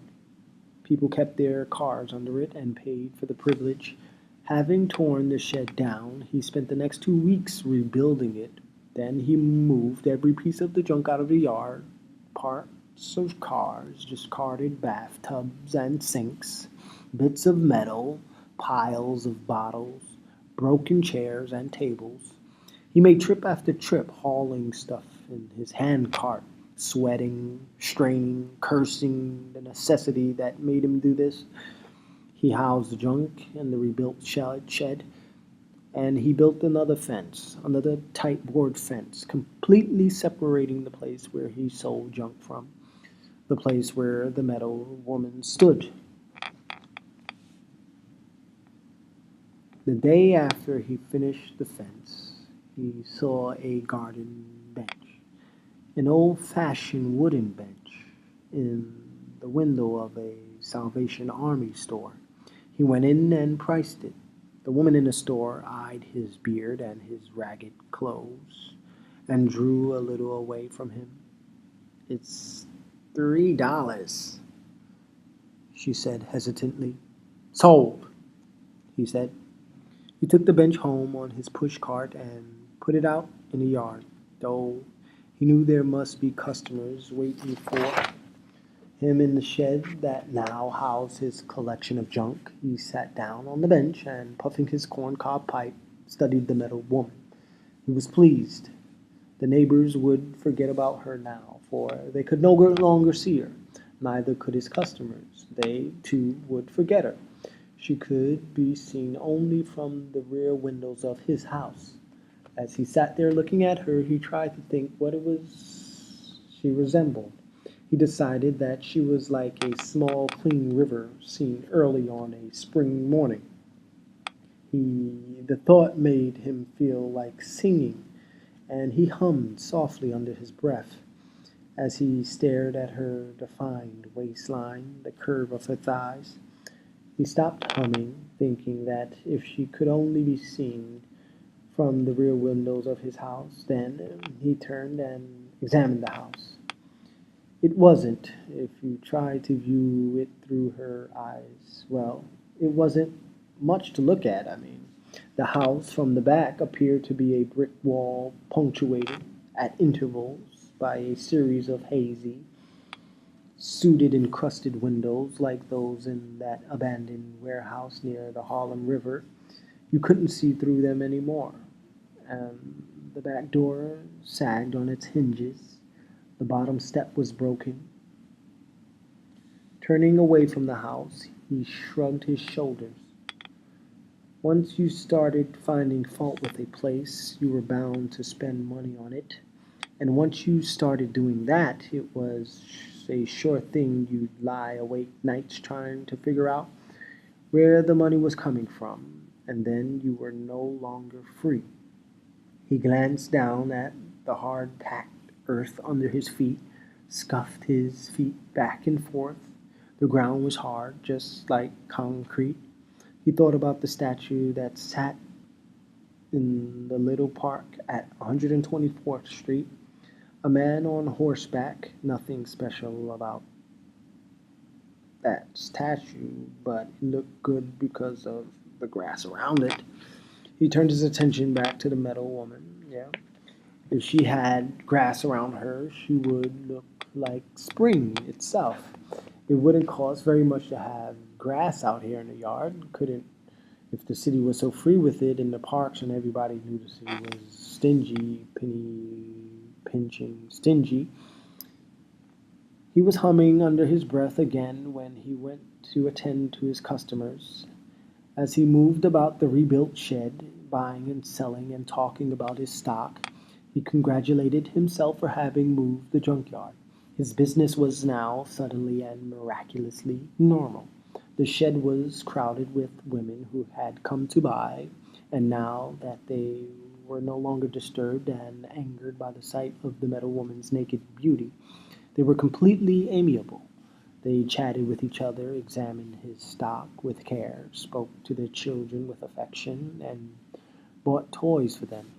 People kept their cars under it and paid for the privilege. Having torn the shed down, he spent the next 2 weeks rebuilding it. Then he moved every piece of the junk out of the yard, parts of cars, discarded bathtubs and sinks, bits of metal, piles of bottles, broken chairs and tables. He made trip after trip hauling stuff in his hand cart, sweating, straining, cursing the necessity that made him do this. He housed the junk in the rebuilt shed, and he built another tight board fence, completely separating the place where he sold junk from the place where the metal woman stood. The day after he finished the fence, he saw a garden bench, an old-fashioned wooden bench, in the window of a Salvation Army store. He went in and priced it. The woman in the store eyed his beard and his ragged clothes and drew a little away from him. "It's $3," she said hesitantly. "Sold," he said. He took the bench home on his push cart and put it out in the yard, though he knew there must be customers waiting for him in the shed that now housed his collection of junk. He sat down on the bench and, puffing his corncob pipe, studied the metal woman. He was pleased. The neighbors would forget about her now, for they could no longer see her. Neither could his customers. They, too, would forget her. She could be seen only from the rear windows of his house. As he sat there looking at her, he tried to think what it was she resembled. He decided that she was like a small, clean river seen early on a spring morning. The thought made him feel like singing, and he hummed softly under his breath as he stared at her defined waistline, the curve of her thighs. He stopped humming, thinking that if she could only be seen from the rear windows of his house. Then he turned and examined the house. It wasn't, if you tried to view it through her eyes, well, it wasn't much to look at. The house from the back appeared to be a brick wall punctuated at intervals by a series of hazy, sooted, encrusted windows like those in that abandoned warehouse near the Harlem River. You couldn't see through them any more. The back door sagged on its hinges. The bottom step was broken. Turning away from the house, he shrugged his shoulders. Once you started finding fault with a place, you were bound to spend money on it. And once you started doing that, it was a sure thing you'd lie awake nights trying to figure out where the money was coming from. And then you were no longer free. He glanced down at the hard-packed earth under his feet, scuffed his feet back and forth. The ground was hard, just like concrete. He thought about the statue that sat in the little park at 124th Street. A man on horseback, nothing special about that statue, but it looked good because of the grass around it. He turned his attention back to the metal woman. Yeah. If she had grass around her, she would look like spring itself. It wouldn't cost very much to have grass out here in the yard, couldn't, if the city was so free with it in the parks and everybody knew the city was stingy, penny pinching stingy. He was humming under his breath again when he went to attend to his customers. As he moved about the rebuilt shed, buying and selling and talking about his stock, he congratulated himself for having moved the junkyard. His business was now suddenly and miraculously normal. The shed was crowded with women who had come to buy, and now that they were no longer disturbed and angered by the sight of the metal woman's naked beauty, they were completely amiable. They chatted with each other, examined his stock with care, spoke to their children with affection, and bought toys for them.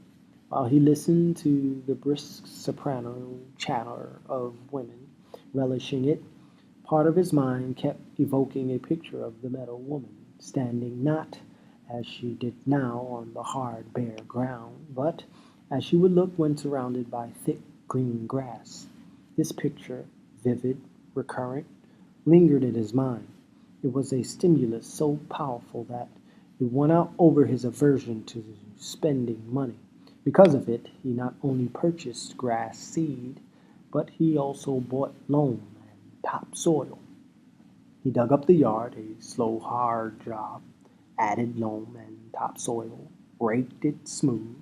While he listened to the brisk soprano chatter of women, relishing it, part of his mind kept evoking a picture of the metal woman, standing not as she did now on the hard, bare ground, but as she would look when surrounded by thick green grass. This picture, vivid, recurrent, lingered in his mind. It was a stimulus so powerful that it won out over his aversion to spending money. Because of it, he not only purchased grass seed, but he also bought loam and topsoil. He dug up the yard, a slow, hard job, added loam and topsoil, raked it smooth.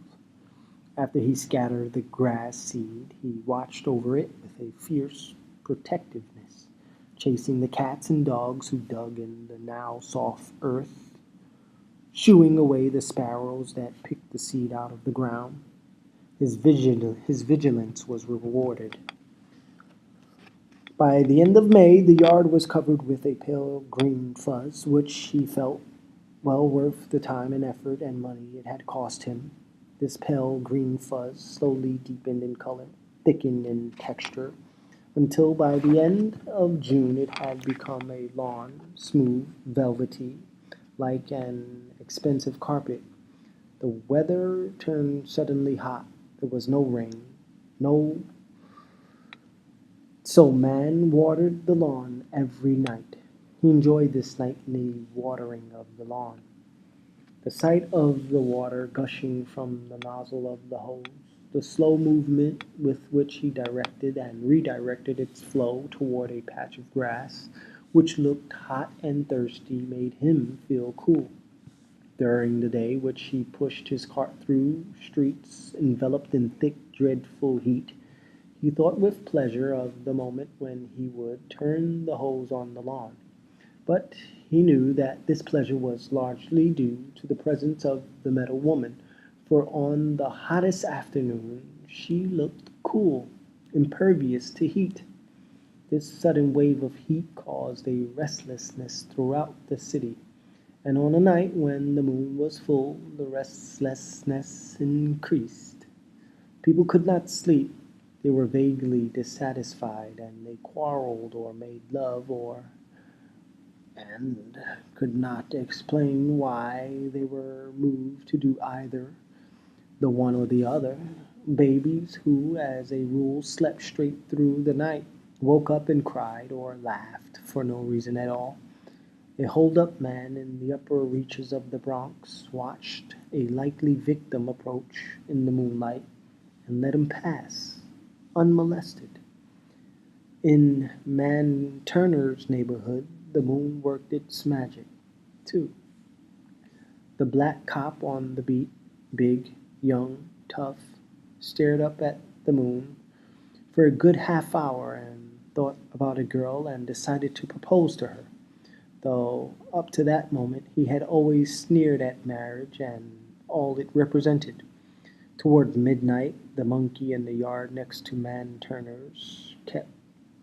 After he scattered the grass seed, he watched over it with a fierce protectiveness, chasing the cats and dogs who dug in the now soft earth, shooing away the sparrows that picked the seed out of the ground. His vigilance was rewarded. By the end of May, the yard was covered with a pale green fuzz, which he felt well worth the time and effort and money it had cost him. This pale green fuzz slowly deepened in color, thickened in texture, until by the end of June it had become a lawn, smooth, velvety, like an expensive carpet. The weather turned suddenly hot. There was no rain, no so Man watered the lawn every night. He enjoyed this nightly watering of the lawn. The sight of the water gushing from the nozzle of the hose, the slow movement with which he directed and redirected its flow toward a patch of grass which looked hot and thirsty, made him feel cool. During the day which he pushed his cart through streets enveloped in thick, dreadful heat, he thought with pleasure of the moment when he would turn the hose on the lawn. But he knew that this pleasure was largely due to the presence of the metal woman, for on the hottest afternoon she looked cool, impervious to heat. This sudden wave of heat caused a restlessness throughout the city, and on a night when the moon was full, the restlessness increased. People could not sleep. They were vaguely dissatisfied, and they quarreled or made love and could not explain why they were moved to do either the one or the other. Babies who, as a rule, slept straight through the night, woke up and cried or laughed for no reason at all. A hold-up man in the upper reaches of the Bronx watched a likely victim approach in the moonlight and let him pass, unmolested. In Man Turner's neighborhood, the moon worked its magic, too. The black cop on the beat, big, young, tough, stared up at the moon for a good half hour and thought about a girl and decided to propose to her, though up to that moment he had always sneered at marriage and all it represented. Toward midnight, the monkey in the yard next to Man Turner's, kept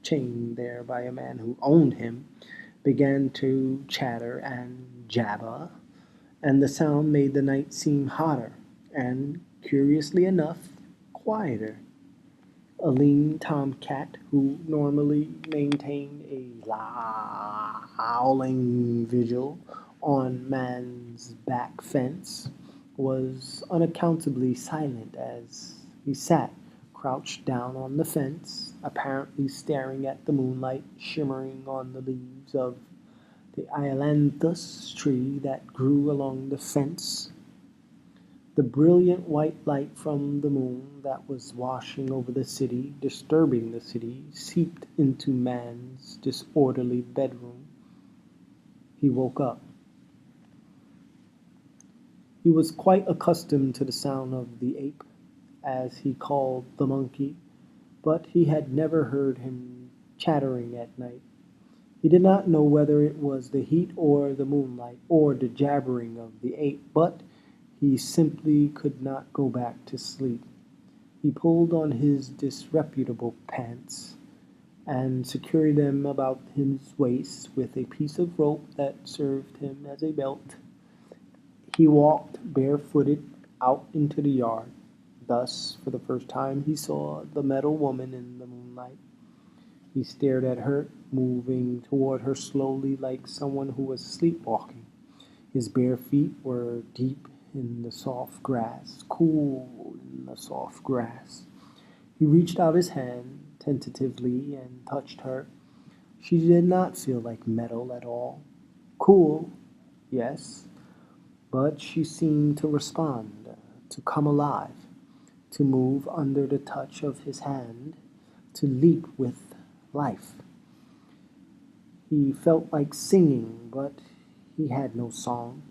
chained there by a man who owned him, began to chatter and jabber, and the sound made the night seem hotter and, curiously enough, quieter. A lean tomcat, who normally maintained a howling vigil on Man's back fence, was unaccountably silent as he sat crouched down on the fence, apparently staring at the moonlight shimmering on the leaves of the ailanthus tree that grew along the fence. The brilliant white light from the moon that was washing over the city, disturbing the city, seeped into Man's disorderly bedroom. He woke up. He was quite accustomed to the sound of the ape, as he called the monkey, but he had never heard him chattering at night. He did not know whether it was the heat or the moonlight or the jabbering of the ape, but he simply could not go back to sleep. He pulled on his disreputable pants and secured them about his waist with a piece of rope that served him as a belt. He walked barefooted out into the yard. Thus, for the first time, he saw the metal woman in the moonlight. He stared at her, moving toward her slowly like someone who was sleepwalking. His bare feet were deep in the soft grass, cool in the soft grass. He reached out his hand tentatively and touched her. She did not feel like metal at all. Cool, yes, but she seemed to respond, to come alive, to move under the touch of his hand, to leap with life. He felt like singing, but he had no song.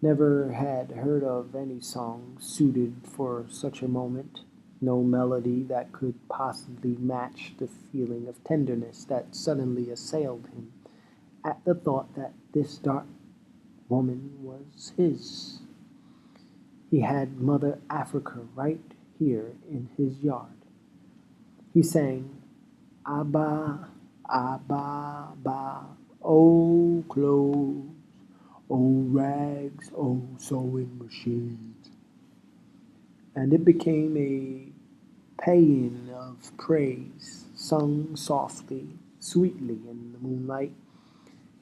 Never had heard of any song suited for such a moment, no melody that could possibly match the feeling of tenderness that suddenly assailed him at the thought that this dark woman was his. He had Mother Africa right here in his yard. He sang, Abba, Abba, Ba, oh clothes, oh rags, oh sewing machines. And it became a paean of praise, sung softly, sweetly in the moonlight.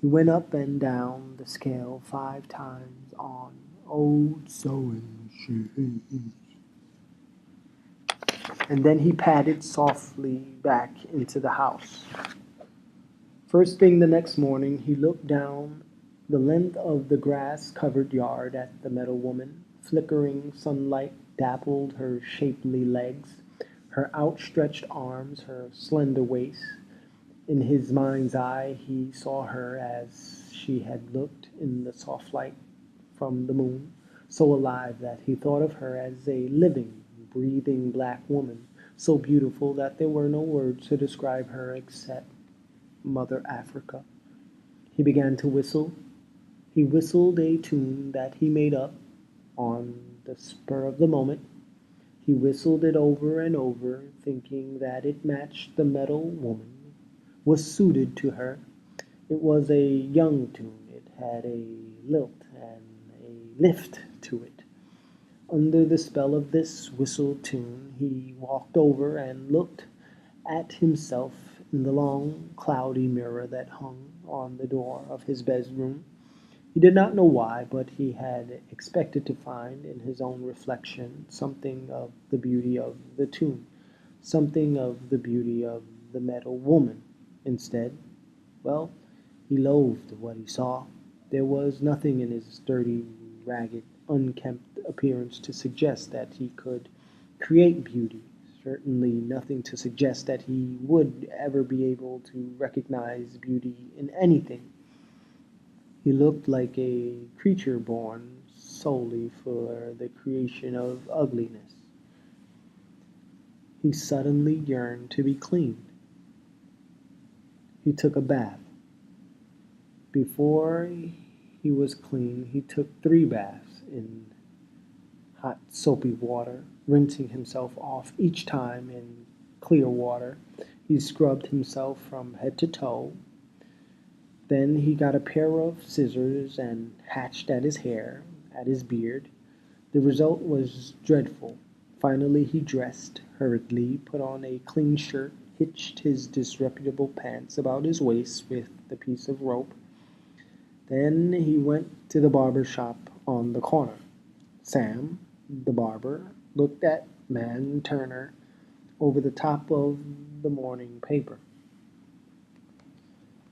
He went up and down the scale 5 times on old sewing machines. And then he padded softly back into the house. First thing the next morning, he looked down the length of the grass-covered yard at the metal woman. Flickering sunlight dappled her shapely legs, her outstretched arms, her slender waist. In his mind's eye, he saw her as she had looked in the soft light from the moon, so alive that he thought of her as a living, breathing black woman, so beautiful that there were no words to describe her except Mother Africa. He began to whistle. He whistled a tune that he made up on the spur of the moment. He whistled it over and over, thinking that it matched the metal woman, was suited to her. It was a young tune. It had a lilt and a lift to it. Under the spell of this whistled tune, he walked over and looked at himself in the long, cloudy mirror that hung on the door of his bedroom. He did not know why, but he had expected to find in his own reflection something of the beauty of the tune, something of the beauty of the metal woman. Instead, well, he loathed what he saw. There was nothing in his dirty, ragged, unkempt appearance to suggest that he could create beauty, certainly nothing to suggest that he would ever be able to recognize beauty in anything. He looked like a creature born solely for the creation of ugliness. He suddenly yearned to be clean. He took a bath. Before he was clean, he took 3 baths in hot soapy water, rinsing himself off each time in clear water. He scrubbed himself from head to toe. Then he got a pair of scissors and hatched at his hair, at his beard. The result was dreadful. Finally he dressed hurriedly, put on a clean shirt, hitched his disreputable pants about his waist with the piece of rope. Then he went to the barber shop on the corner. Sam, the barber, looked at Man Turner over the top of the morning paper.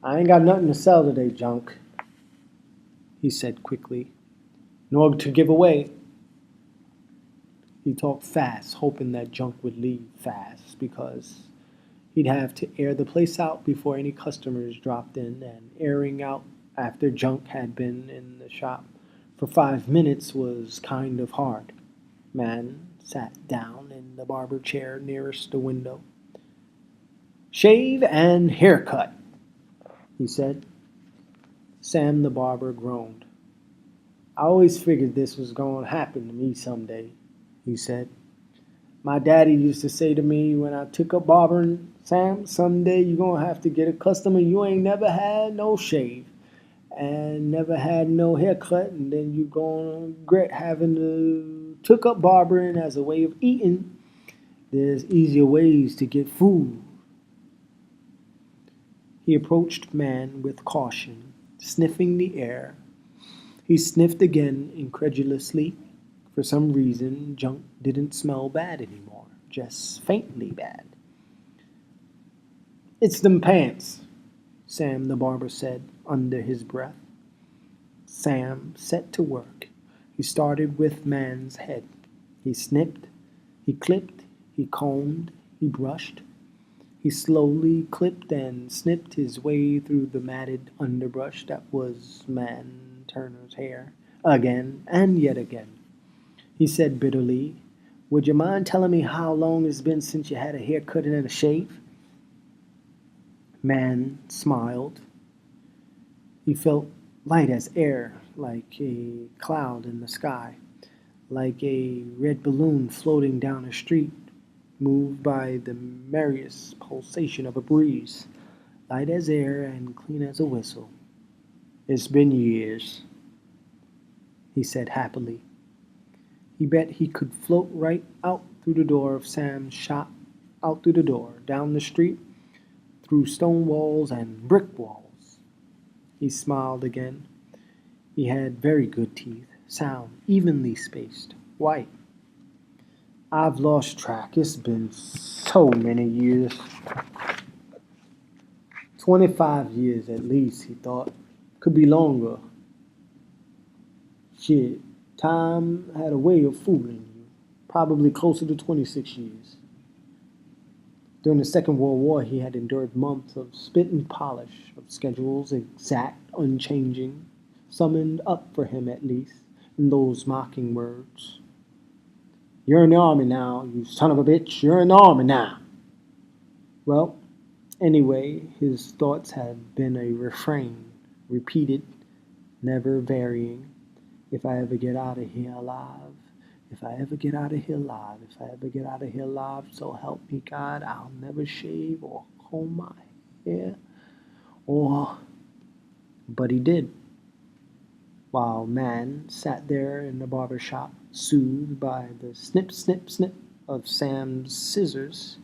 "I ain't got nothing to sell today, Junk," he said quickly. "Nor to give away." He talked fast, hoping that Junk would leave fast, because he'd have to air the place out before any customers dropped in, and airing out after Junk had been in the shop for 5 minutes was kind of hard. Man sat down in the barber chair nearest the window. "Shave and haircut," he said. Sam the barber groaned. "I always figured this was going to happen to me someday," he said. "My daddy used to say to me when I took up barbering, 'Sam, someday you're going to have to get a customer you ain't never had no shave and never had no haircut, and then you're going to regret having to took up barbering as a way of eating. There's easier ways to get food.'" He approached Man with caution, sniffing the air. He sniffed again incredulously. For some reason, Junk didn't smell bad anymore, just faintly bad. "It's them pants," Sam the barber said under his breath. Sam set to work. He started with Man's head. He snipped, he clipped, he combed, he brushed. He slowly clipped and snipped his way through the matted underbrush that was Man Turner's hair, again and yet again. He said bitterly, "Would you mind telling me how long it's been since you had a haircut and a shave?" Man smiled. He felt light as air, like a cloud in the sky, like a red balloon floating down a street, moved by the merriest pulsation of a breeze, light as air and clean as a whistle. "It's been years," he said happily. He bet he could float right out through the door of Sam's shop, out through the door, down the street, through stone walls and brick walls. He smiled again. He had very good teeth, sound, evenly spaced, white. "I've lost track. It's been so many years." 25 years at least, he thought. Could be longer. Shit, time had a way of fooling you. Probably closer to 26 years. During the Second World War, he had endured months of spit and polish, of schedules exact, unchanging, summoned up for him at least, in those mocking words. "You're in the army now, you son of a bitch, you're in the army now." Well, anyway, his thoughts had been a refrain, repeated, never varying. "If I ever get out of here alive, if I ever get out of here alive, if I ever get out of here alive, so help me God, I'll never shave or comb my hair or..." But he did. While Man sat there in the barber shop, soothed by the snip, snip, snip of Sam's scissors,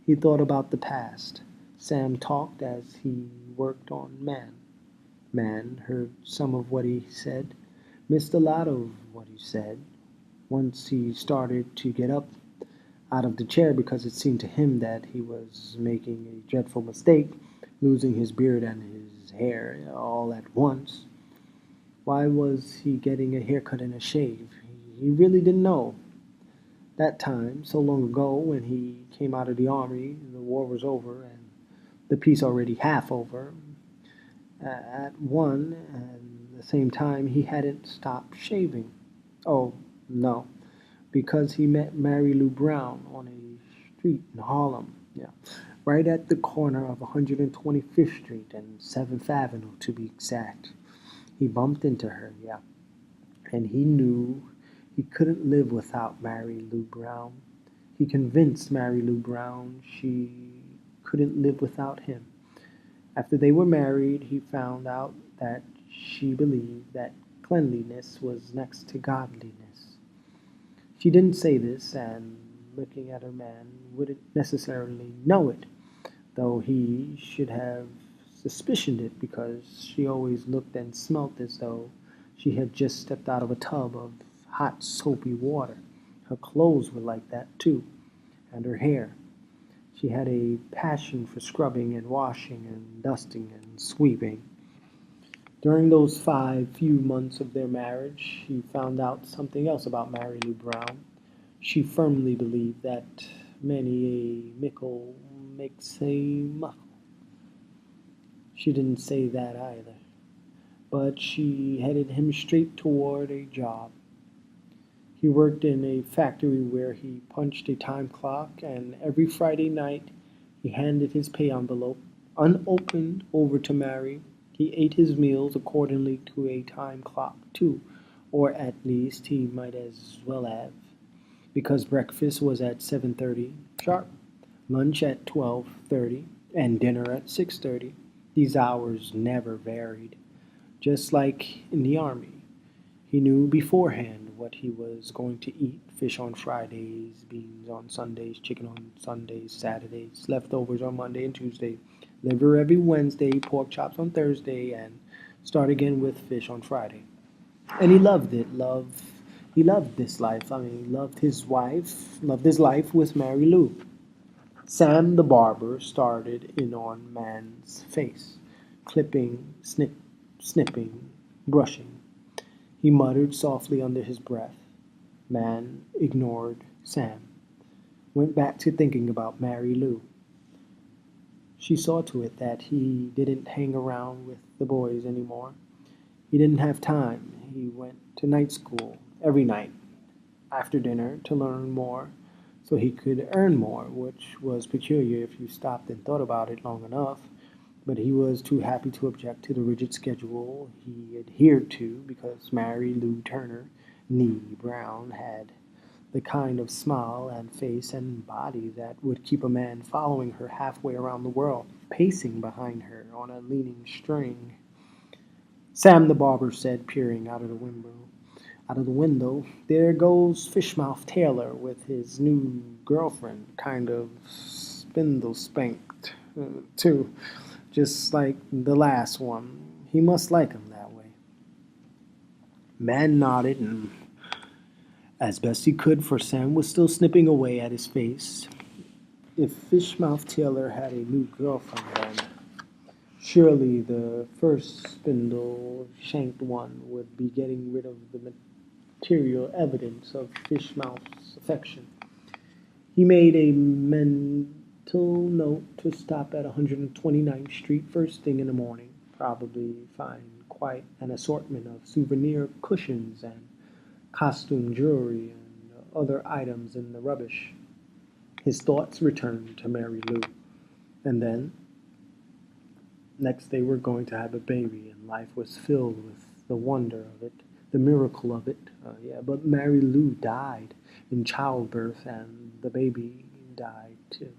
he thought about the past. Sam talked as he worked on Man. Man heard some of what he said, missed a lot of what he said. Once he started to get up out of the chair because it seemed to him that he was making a dreadful mistake, losing his beard and his hair all at once. Why was he getting a haircut and a shave? He really didn't know. That time, so long ago, when he came out of the army, the war was over, and the peace already half over. At one and the same time, he hadn't stopped shaving. Oh, no, because he met Mary Lou Brown on a street in Harlem. Yeah, right at the corner of 125th Street and 7th Avenue, to be exact. He bumped into her, yeah, and he knew He couldn't live without Mary Lou Brown. He convinced Mary Lou Brown she couldn't live without him. After they were married, he found out that she believed that cleanliness was next to godliness. She didn't say this, and looking at her man wouldn't necessarily know it, though he should have suspicioned it because she always looked and smelt as though she had just stepped out of a tub of hot soapy water. Her clothes were like that too, and her hair. She had a passion for scrubbing and washing and dusting and sweeping. During those few months of their marriage, he found out something else about Mary Lou Brown. She firmly believed that many a mickle makes a muckle. She didn't say that either, but she headed him straight toward a job. He worked in a factory where he punched a time clock, and every Friday night he handed his pay envelope, unopened, over to Mary. He ate his meals accordingly to a time clock, too, or at least he might as well have, because breakfast was at 7:30 sharp, lunch at 12:30, and dinner at 6:30. These hours never varied, just like in the army. He knew beforehand what he was going to eat: fish on Fridays, beans on Sundays, chicken on Sundays, Saturdays, leftovers on Monday and Tuesday, liver every Wednesday, pork chops on Thursday, and start again with fish on Friday. And he loved it. He loved this life. He loved his wife, loved his life with Mary Lou. Sam the barber started in on Man's face, clipping, snipping, brushing. He muttered softly under his breath. Man ignored Sam, went back to thinking about Mary Lou. She saw to it that he didn't hang around with the boys anymore. He didn't have time. He went to night school every night after dinner to learn more so he could earn more, which was peculiar if you stopped and thought about it long enough. But he was too happy to object to the rigid schedule he adhered to because Mary Lou Turner, nee Brown, had the kind of smile and face and body that would keep a man following her halfway around the world, pacing behind her on a leaning string. Sam the barber said, peering out of the window. Out of the window, there goes Fishmouth Taylor with his new girlfriend, kind of spindle spanked, too, just like the last one. He must like him that way. Man nodded, and as best he could, for Sam was still snipping away at his face. If Fishmouth Taylor had a new girlfriend, then surely the first spindle shanked one would be getting rid of the material evidence of Fishmouth's affection. He made a mental note to stop at 129th Street first thing in the morning, probably find quite an assortment of souvenir cushions and costume jewelry and other items in the rubbish. His thoughts returned to Mary Lou. And then, next they were going to have a baby, and life was filled with the wonder of it, the miracle of it. But Mary Lou died in childbirth, and the baby died too.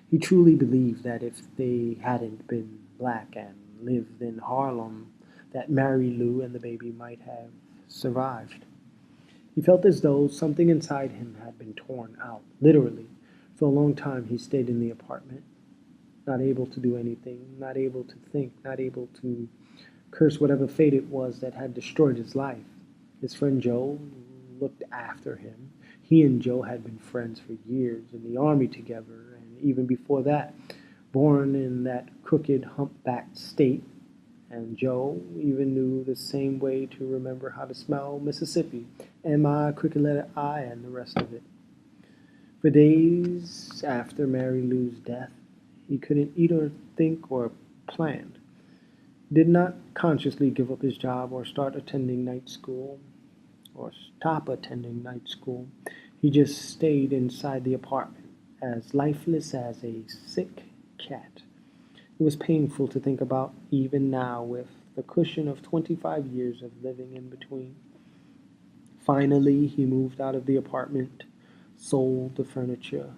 He truly believed that if they hadn't been black and lived in Harlem, that Mary Lou and the baby might have survived. He felt as though something inside him had been torn out, literally. For a long time he stayed in the apartment, not able to do anything, not able to think, not able to curse whatever fate it was that had destroyed his life. His friend Joe looked after him. He and Joe had been friends for years in the army together, and even before that, born in that crooked, humpbacked state. And Joe even knew the same way to remember how to smell Mississippi, M-I, crooked letter I, and the rest of it. For days after Mary Lou's death, he couldn't eat or think or plan. Did not consciously give up his job or start attending night school or stop attending night school. He just stayed inside the apartment, as lifeless as a sick cat. It was painful to think about, even now, with the cushion of 25 years of living in between. Finally, he moved out of the apartment, sold the furniture.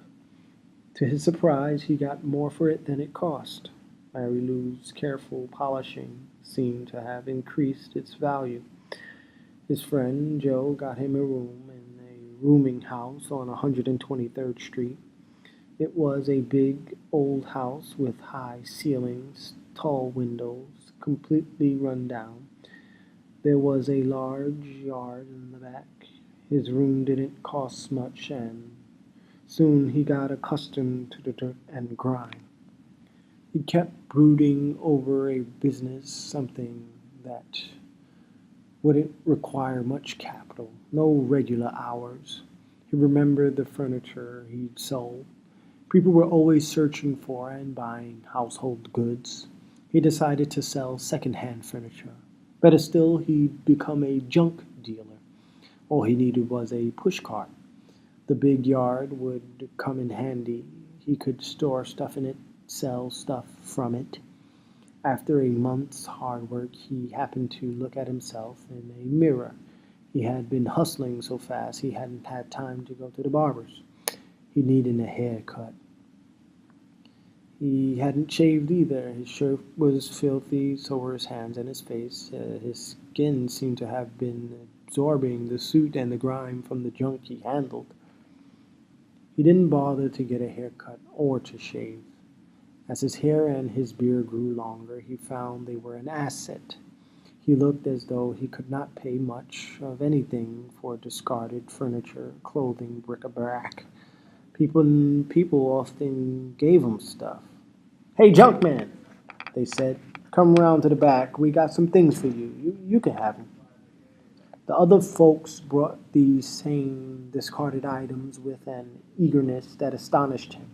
To his surprise, he got more for it than it cost. Mary Lou's careful polishing seemed to have increased its value. His friend Joe got him a room in a rooming house on 123rd Street. It was a big old house with high ceilings, tall windows, completely run down. There was a large yard in the back. His room didn't cost much, and soon he got accustomed to the dirt and grime. He kept brooding over a business, something that wouldn't require much capital, no regular hours. He remembered the furniture he'd sold. People were always searching for and buying household goods. He decided to sell second-hand furniture. Better still, he'd become a junk dealer. All he needed was a pushcart. The big yard would come in handy. He could store stuff in it, sell stuff from it. After a month's hard work, he happened to look at himself in a mirror. He had been hustling so fast he hadn't had time to go to the barber's. He needed a haircut. He hadn't shaved either. His shirt was filthy, so were his hands and his face. His skin seemed to have been absorbing the soot and the grime from the junk he handled. He didn't bother to get a haircut or to shave. As his hair and his beard grew longer, he found they were an asset. He looked as though he could not pay much of anything for discarded furniture, clothing, bric-a-brac. People often gave him stuff. "Hey, junk man," they said, "come round to the back. We got some things for you. You can have them." The other folks brought these same discarded items with an eagerness that astonished him.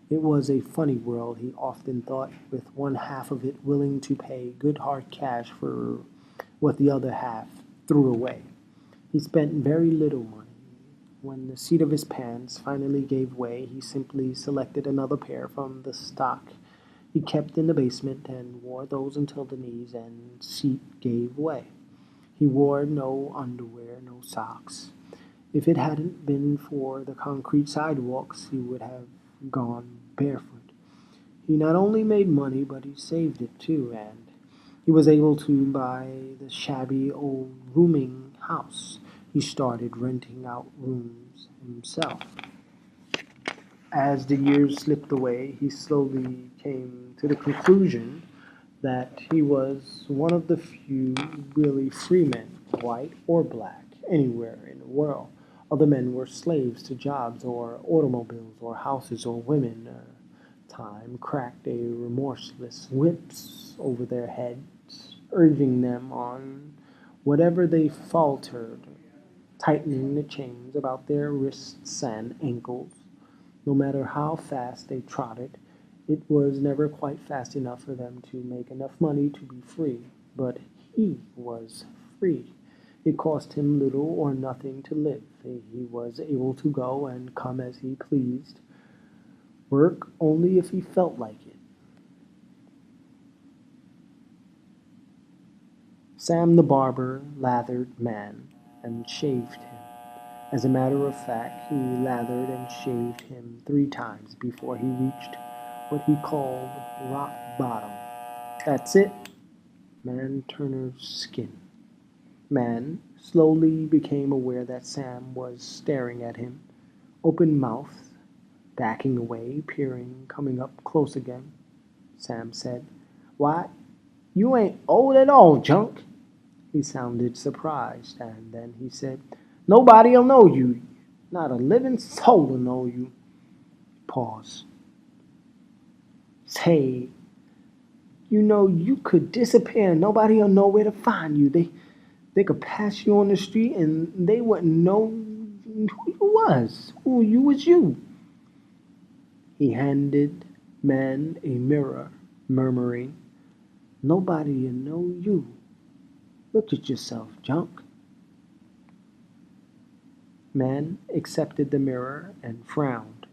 It was a funny world, he often thought, with one half of it willing to pay good hard cash for what the other half threw away. He spent very little money. When the seat of his pants finally gave way, he simply selected another pair from the stock he kept in the basement and wore those until the knees and seat gave way. He wore no underwear, no socks. If it hadn't been for the concrete sidewalks, he would have gone barefoot. He not only made money, but he saved it too, and he was able to buy the shabby old rooming house. He started renting out rooms himself. As the years slipped away, he slowly came to the conclusion that he was one of the few really free men, white or black, anywhere in the world. Other men were slaves to jobs or automobiles or houses or women. Time cracked a remorseless whips over their heads, urging them on whatever they faltered, tightening the chains about their wrists and ankles. No matter how fast they trotted, it was never quite fast enough for them to make enough money to be free. But he was free. It cost him little or nothing to live. He was able to go and come as he pleased, work only if he felt like it. Sam the barber lathered Man and shaved him. As a matter of fact, he lathered and shaved him 3 times before he reached what he called rock bottom. That's it. Man Turner's skin. Man slowly became aware that Sam was staring at him, open mouthed, backing away, peering, coming up close again. Sam said, "Why, you ain't old at all, Junk." He sounded surprised, and then he said, "Nobody'll know you. Not a living soul'll know you." Pause. "Say, you know you could disappear and nobody'll know where to find you. They could pass you on the street and they wouldn't know who you was. Who you was you." He handed Man a mirror, murmuring, "Nobody'll know you. Look at yourself, Junk." Man accepted the mirror and frowned.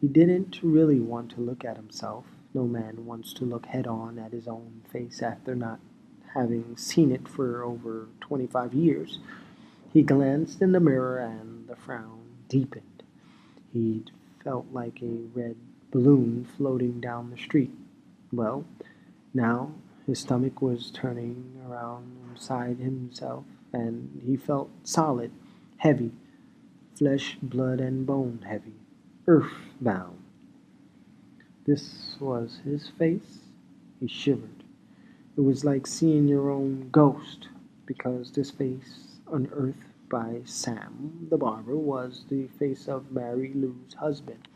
He didn't really want to look at himself. No man wants to look head-on at his own face after not having seen it for over 25 years. He glanced in the mirror and the frown deepened. He'd felt like a red balloon floating down the street. Well, now his stomach was turning around inside himself, and he felt solid, heavy, flesh, blood, and bone heavy, earth-bound. This was his face. He shivered. It was like seeing your own ghost, because this face, unearthed by Sam the barber, was the face of Mary Lou's husband,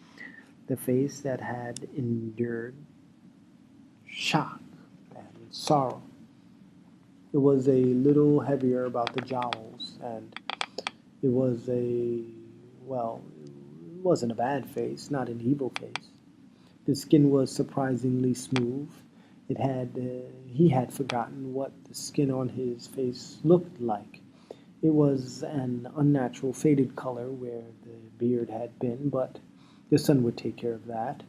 the face that had endured shock and sorrow. It was a little heavier about the jowls, and it was it wasn't a bad face, not an evil face. The skin was surprisingly smooth. He had forgotten what the skin on his face looked like. It was an unnatural faded color where the beard had been, but the sun would take care of that.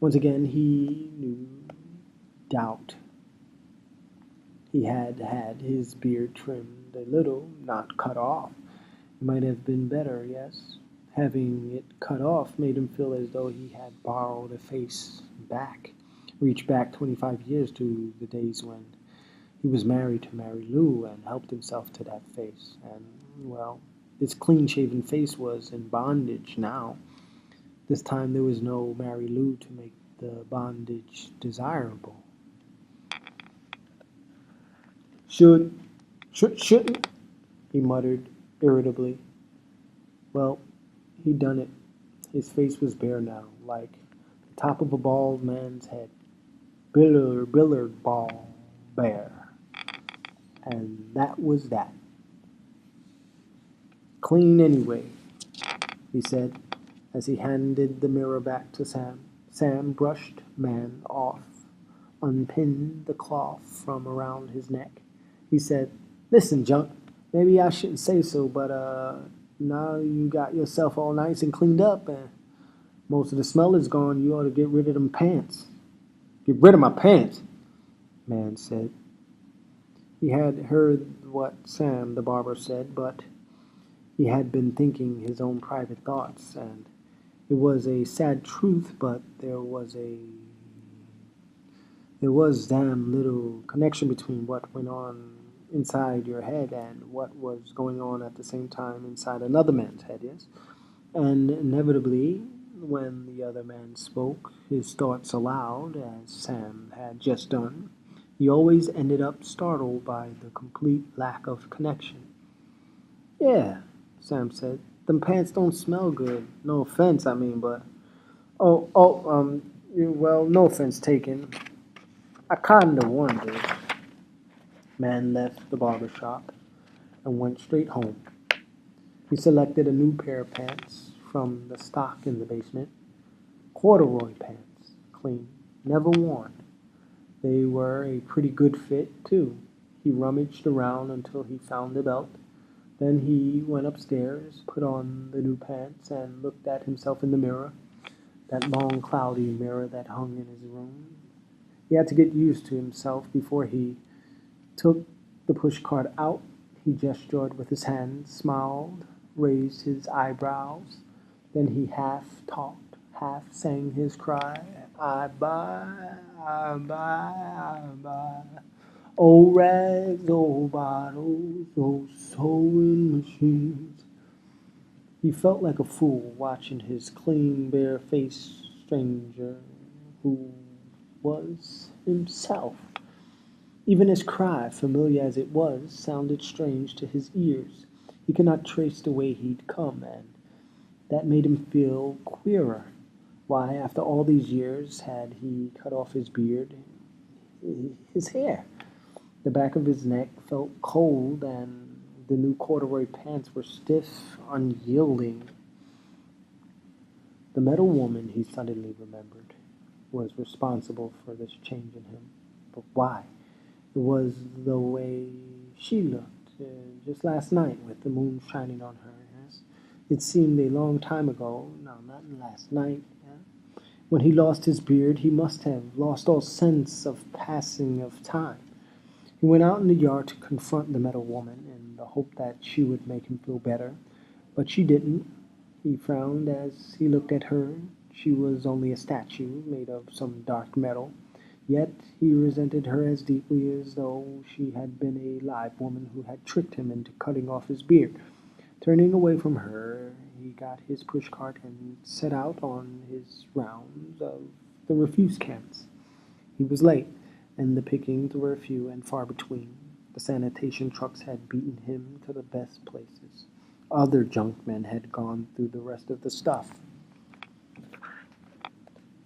Once again, he knew doubt. He had had his beard trimmed a little, not cut off. It might have been better, yes. Having it cut off made him feel as though he had borrowed a face back, reached back 25 years to the days when he was married to Mary Lou and helped himself to that face. And, well, this clean-shaven face was in bondage now. This time there was no Mary Lou to make the bondage desirable. Shouldn't, he muttered irritably. Well, he'd done it. His face was bare now, like the top of a bald man's head. Billard ball bare. And that was that. Clean anyway, he said, as he handed the mirror back to Sam. Sam brushed Man off, unpinned the cloth from around his neck. He said, "Listen, Junk, maybe I shouldn't say so, but now you got yourself all nice and cleaned up, and most of the smell is gone. You ought to get rid of them pants." "Get rid of my pants," Man said. He had heard what Sam the barber said, but he had been thinking his own private thoughts, and it was a sad truth, but there was damn little connection between what went on inside your head and what was going on at the same time inside another man's head, yes? And inevitably, when the other man spoke his thoughts aloud, as Sam had just done, he always ended up startled by the complete lack of connection. "Yeah," Sam said, "them pants don't smell good. No offense, I mean, but... well, no offense taken. I kinda wondered." Man left the barber shop and went straight home. He selected a new pair of pants from the stock in the basement. Corduroy pants, clean, never worn. They were a pretty good fit, too. He rummaged around until he found the belt. Then he went upstairs, put on the new pants, and looked at himself in the mirror, that long, cloudy mirror that hung in his room. He had to get used to himself before he took the pushcart out. He gestured with his hand, smiled, raised his eyebrows. Then he half talked, half sang his cry. I buy, I buy, I buy. Old rags, old bottles, old sewing machines. He felt like a fool watching his clean, bare-faced stranger who was himself. Even his cry, familiar as it was, sounded strange to his ears. He could not trace the way he'd come, and that made him feel queerer. Why, after all these years, had he cut off his beard, his hair? The back of his neck felt cold, and the new corduroy pants were stiff, unyielding. The metal woman, he suddenly remembered, was responsible for this change in him. But why? It was the way she looked, just last night with the moon shining on her. Yes, it seemed a long time ago. No, not last night. Yeah? When he lost his beard, he must have lost all sense of passing of time. He went out in the yard to confront the metal woman in the hope that she would make him feel better. But she didn't. He frowned as he looked at her. She was only a statue made of some dark metal. Yet he resented her as deeply as though she had been a live woman who had tricked him into cutting off his beard. Turning away from her, he got his pushcart and set out on his rounds of the refuse camps. He was late, and the pickings were few and far between. The sanitation trucks had beaten him to the best places. Other junk men had gone through the rest of the stuff.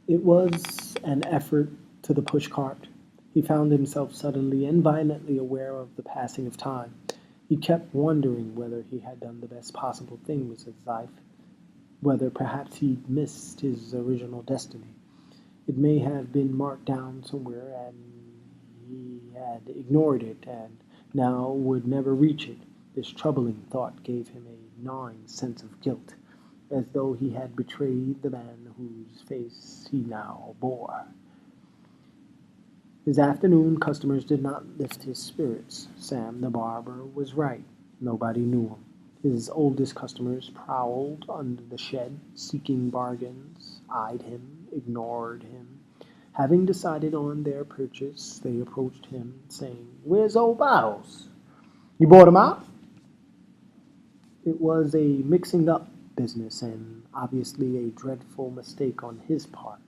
It was an effort to the pushcart. He found himself suddenly and violently aware of the passing of time. He kept wondering whether he had done the best possible thing with his life, whether perhaps he'd missed his original destiny. It may have been marked down somewhere and he had ignored it and now would never reach it. This troubling thought gave him a gnawing sense of guilt, as though he had betrayed the man whose face he now bore. His afternoon customers did not lift his spirits. Sam the barber was right. Nobody knew him. His oldest customers prowled under the shed, seeking bargains, eyed him, ignored him. Having decided on their purchase, they approached him, saying, "Where's old Bottles? You bought him out?" It was a mixing-up business, and obviously a dreadful mistake on his part.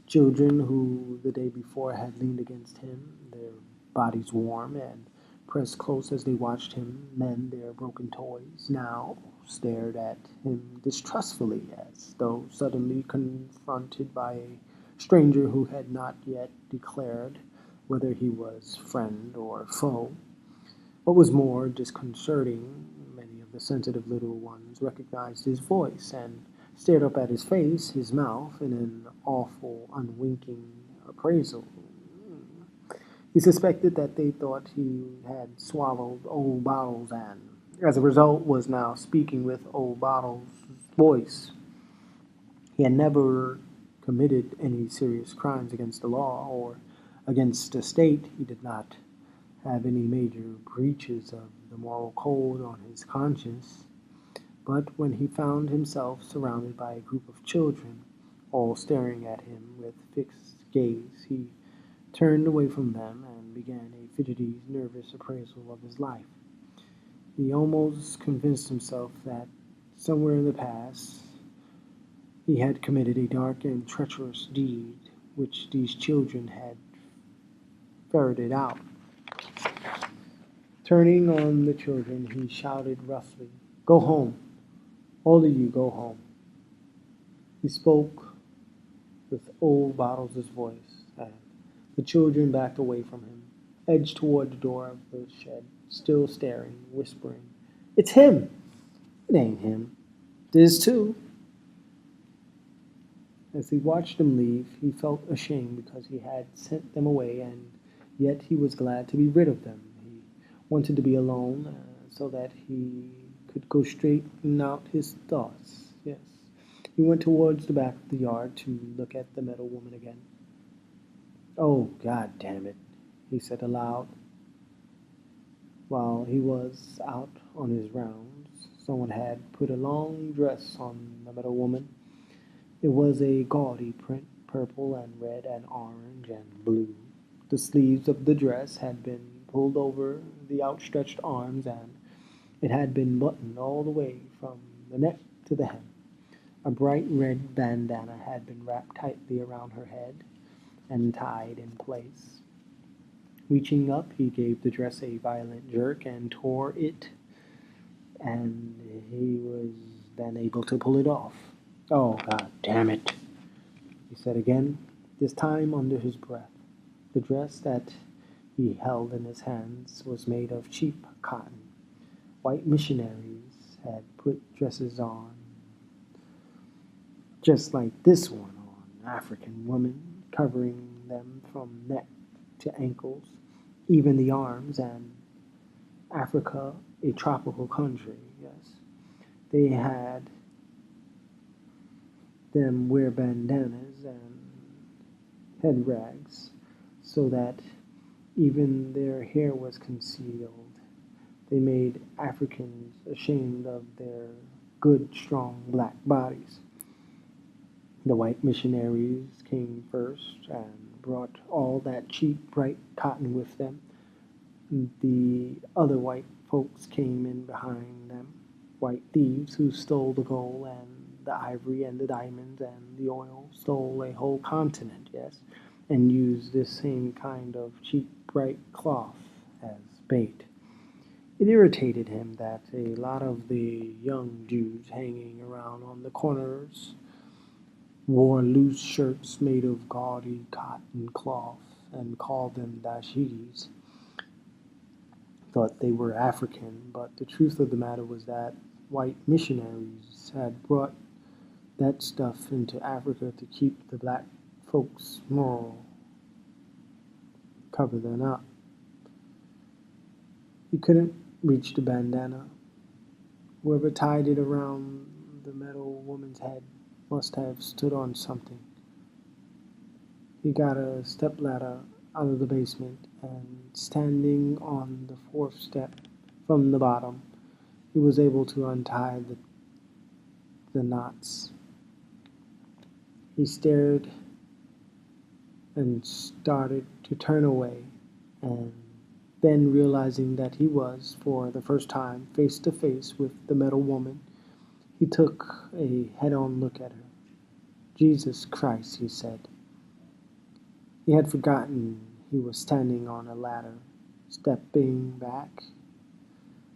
Children who the day before had leaned against him, their bodies warm and pressed close as they watched him mend their broken toys, now stared at him distrustfully, as though suddenly confronted by a stranger who had not yet declared whether he was friend or foe. What was more disconcerting, many of the sensitive little ones recognized his voice and stared up at his face, his mouth, in an awful, unwinking appraisal. He suspected that they thought he had swallowed old Bottles and, as a result, was now speaking with old Bottles' voice. He had never committed any serious crimes against the law or against the state. He did not have any major breaches of the moral code on his conscience. But when he found himself surrounded by a group of children, all staring at him with fixed gaze, he turned away from them and began a fidgety, nervous appraisal of his life. He almost convinced himself that somewhere in the past he had committed a dark and treacherous deed which these children had ferreted out. Turning on the children, he shouted roughly, "Go home! All of you go home!" He spoke with old Bottles' voice, and the children backed away from him, edged toward the door of the shed, still staring, whispering, "It's him!" "It ain't him." "'Tis too." As he watched them leave, he felt ashamed because he had sent them away, and yet he was glad to be rid of them. He wanted to be alone so that he could go straighten out his thoughts. Yes, he went towards the back of the yard to look at the metal woman again. "Oh, God damn it," he said aloud. While he was out on his rounds, someone had put a long dress on the metal woman. It was a gaudy print, purple and red and orange and blue. The sleeves of the dress had been pulled over the outstretched arms, and it had been buttoned all the way from the neck to the hem. A bright red bandana had been wrapped tightly around her head and tied in place. Reaching up, he gave the dress a violent jerk and tore it, and he was then able to pull it off. "Oh, God damn it," he said again, this time under his breath. The dress that he held in his hands was made of cheap cotton. White missionaries had put dresses on just like this one on African women, covering them from neck to ankles, even the arms, and Africa, a tropical country, yes. They had them wear bandanas and head rags so that even their hair was concealed. They made Africans ashamed of their good, strong black bodies. The white missionaries came first and brought all that cheap, bright cotton with them. The other white folks came in behind them, white thieves who stole the gold and the ivory and the diamonds and the oil, stole a whole continent, yes, and used this same kind of cheap, bright cloth as bait. It irritated him that a lot of the young Jews hanging around on the corners wore loose shirts made of gaudy cotton cloth and called them dashikis, thought they were African, but the truth of the matter was that white missionaries had brought that stuff into Africa to keep the black folks moral, cover them up. He couldn't reach the bandana. Whoever tied it around the metal woman's head must have stood on something. He got a stepladder out of the basement, and standing on the fourth step from the bottom, he was able to untie the knots. He stared and started to turn away, and then realizing that he was, for the first time, face to face with the metal woman, he took a head-on look at her. "Jesus Christ," he said. He had forgotten he was standing on a ladder, stepping back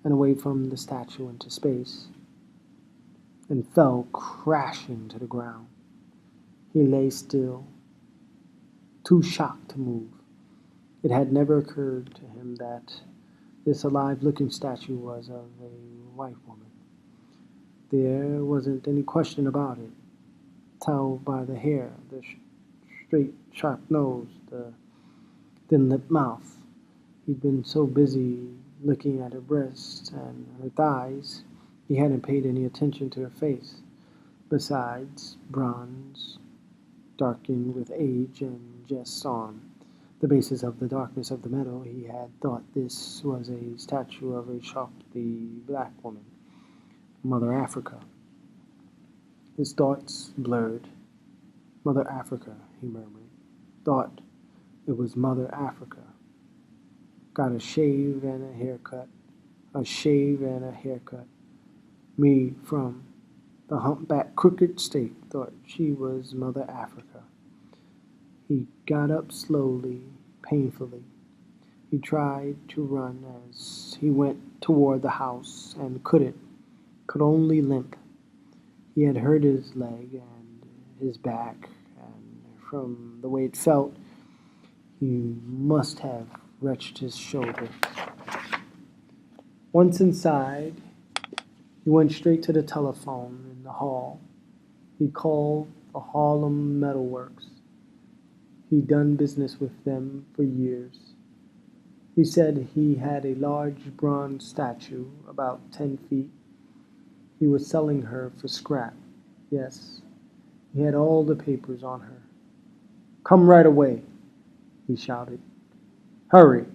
and away from the statue into space, and fell crashing to the ground. He lay still, too shocked to move. It had never occurred to him that this alive-looking statue was of a white woman. There wasn't any question about it. Tell by the hair, the straight, sharp nose, the thin-lipped mouth. He'd been so busy looking at her breasts and her thighs, he hadn't paid any attention to her face. Besides, bronze, darkened with age and just on the basis of the darkness of the metal, he had thought this was a statue of a sharply black woman, Mother Africa. His thoughts blurred. "Mother Africa," he murmured. Thought it was Mother Africa. Got a shave and a haircut. A shave and a haircut. Me from the humpback crooked state thought she was Mother Africa. He got up slowly, painfully. He tried to run as he went toward the house and couldn't, could only limp. He had hurt his leg and his back, and from the way it felt, he must have wrenched his shoulder. Once inside, he went straight to the telephone in the hall. He called the Harlem Metal Works. He'd done business with them for years. He said he had a large bronze statue, about 10 feet. He was selling her for scrap. Yes, he had all the papers on her. "Come right away," he shouted. "Hurry!"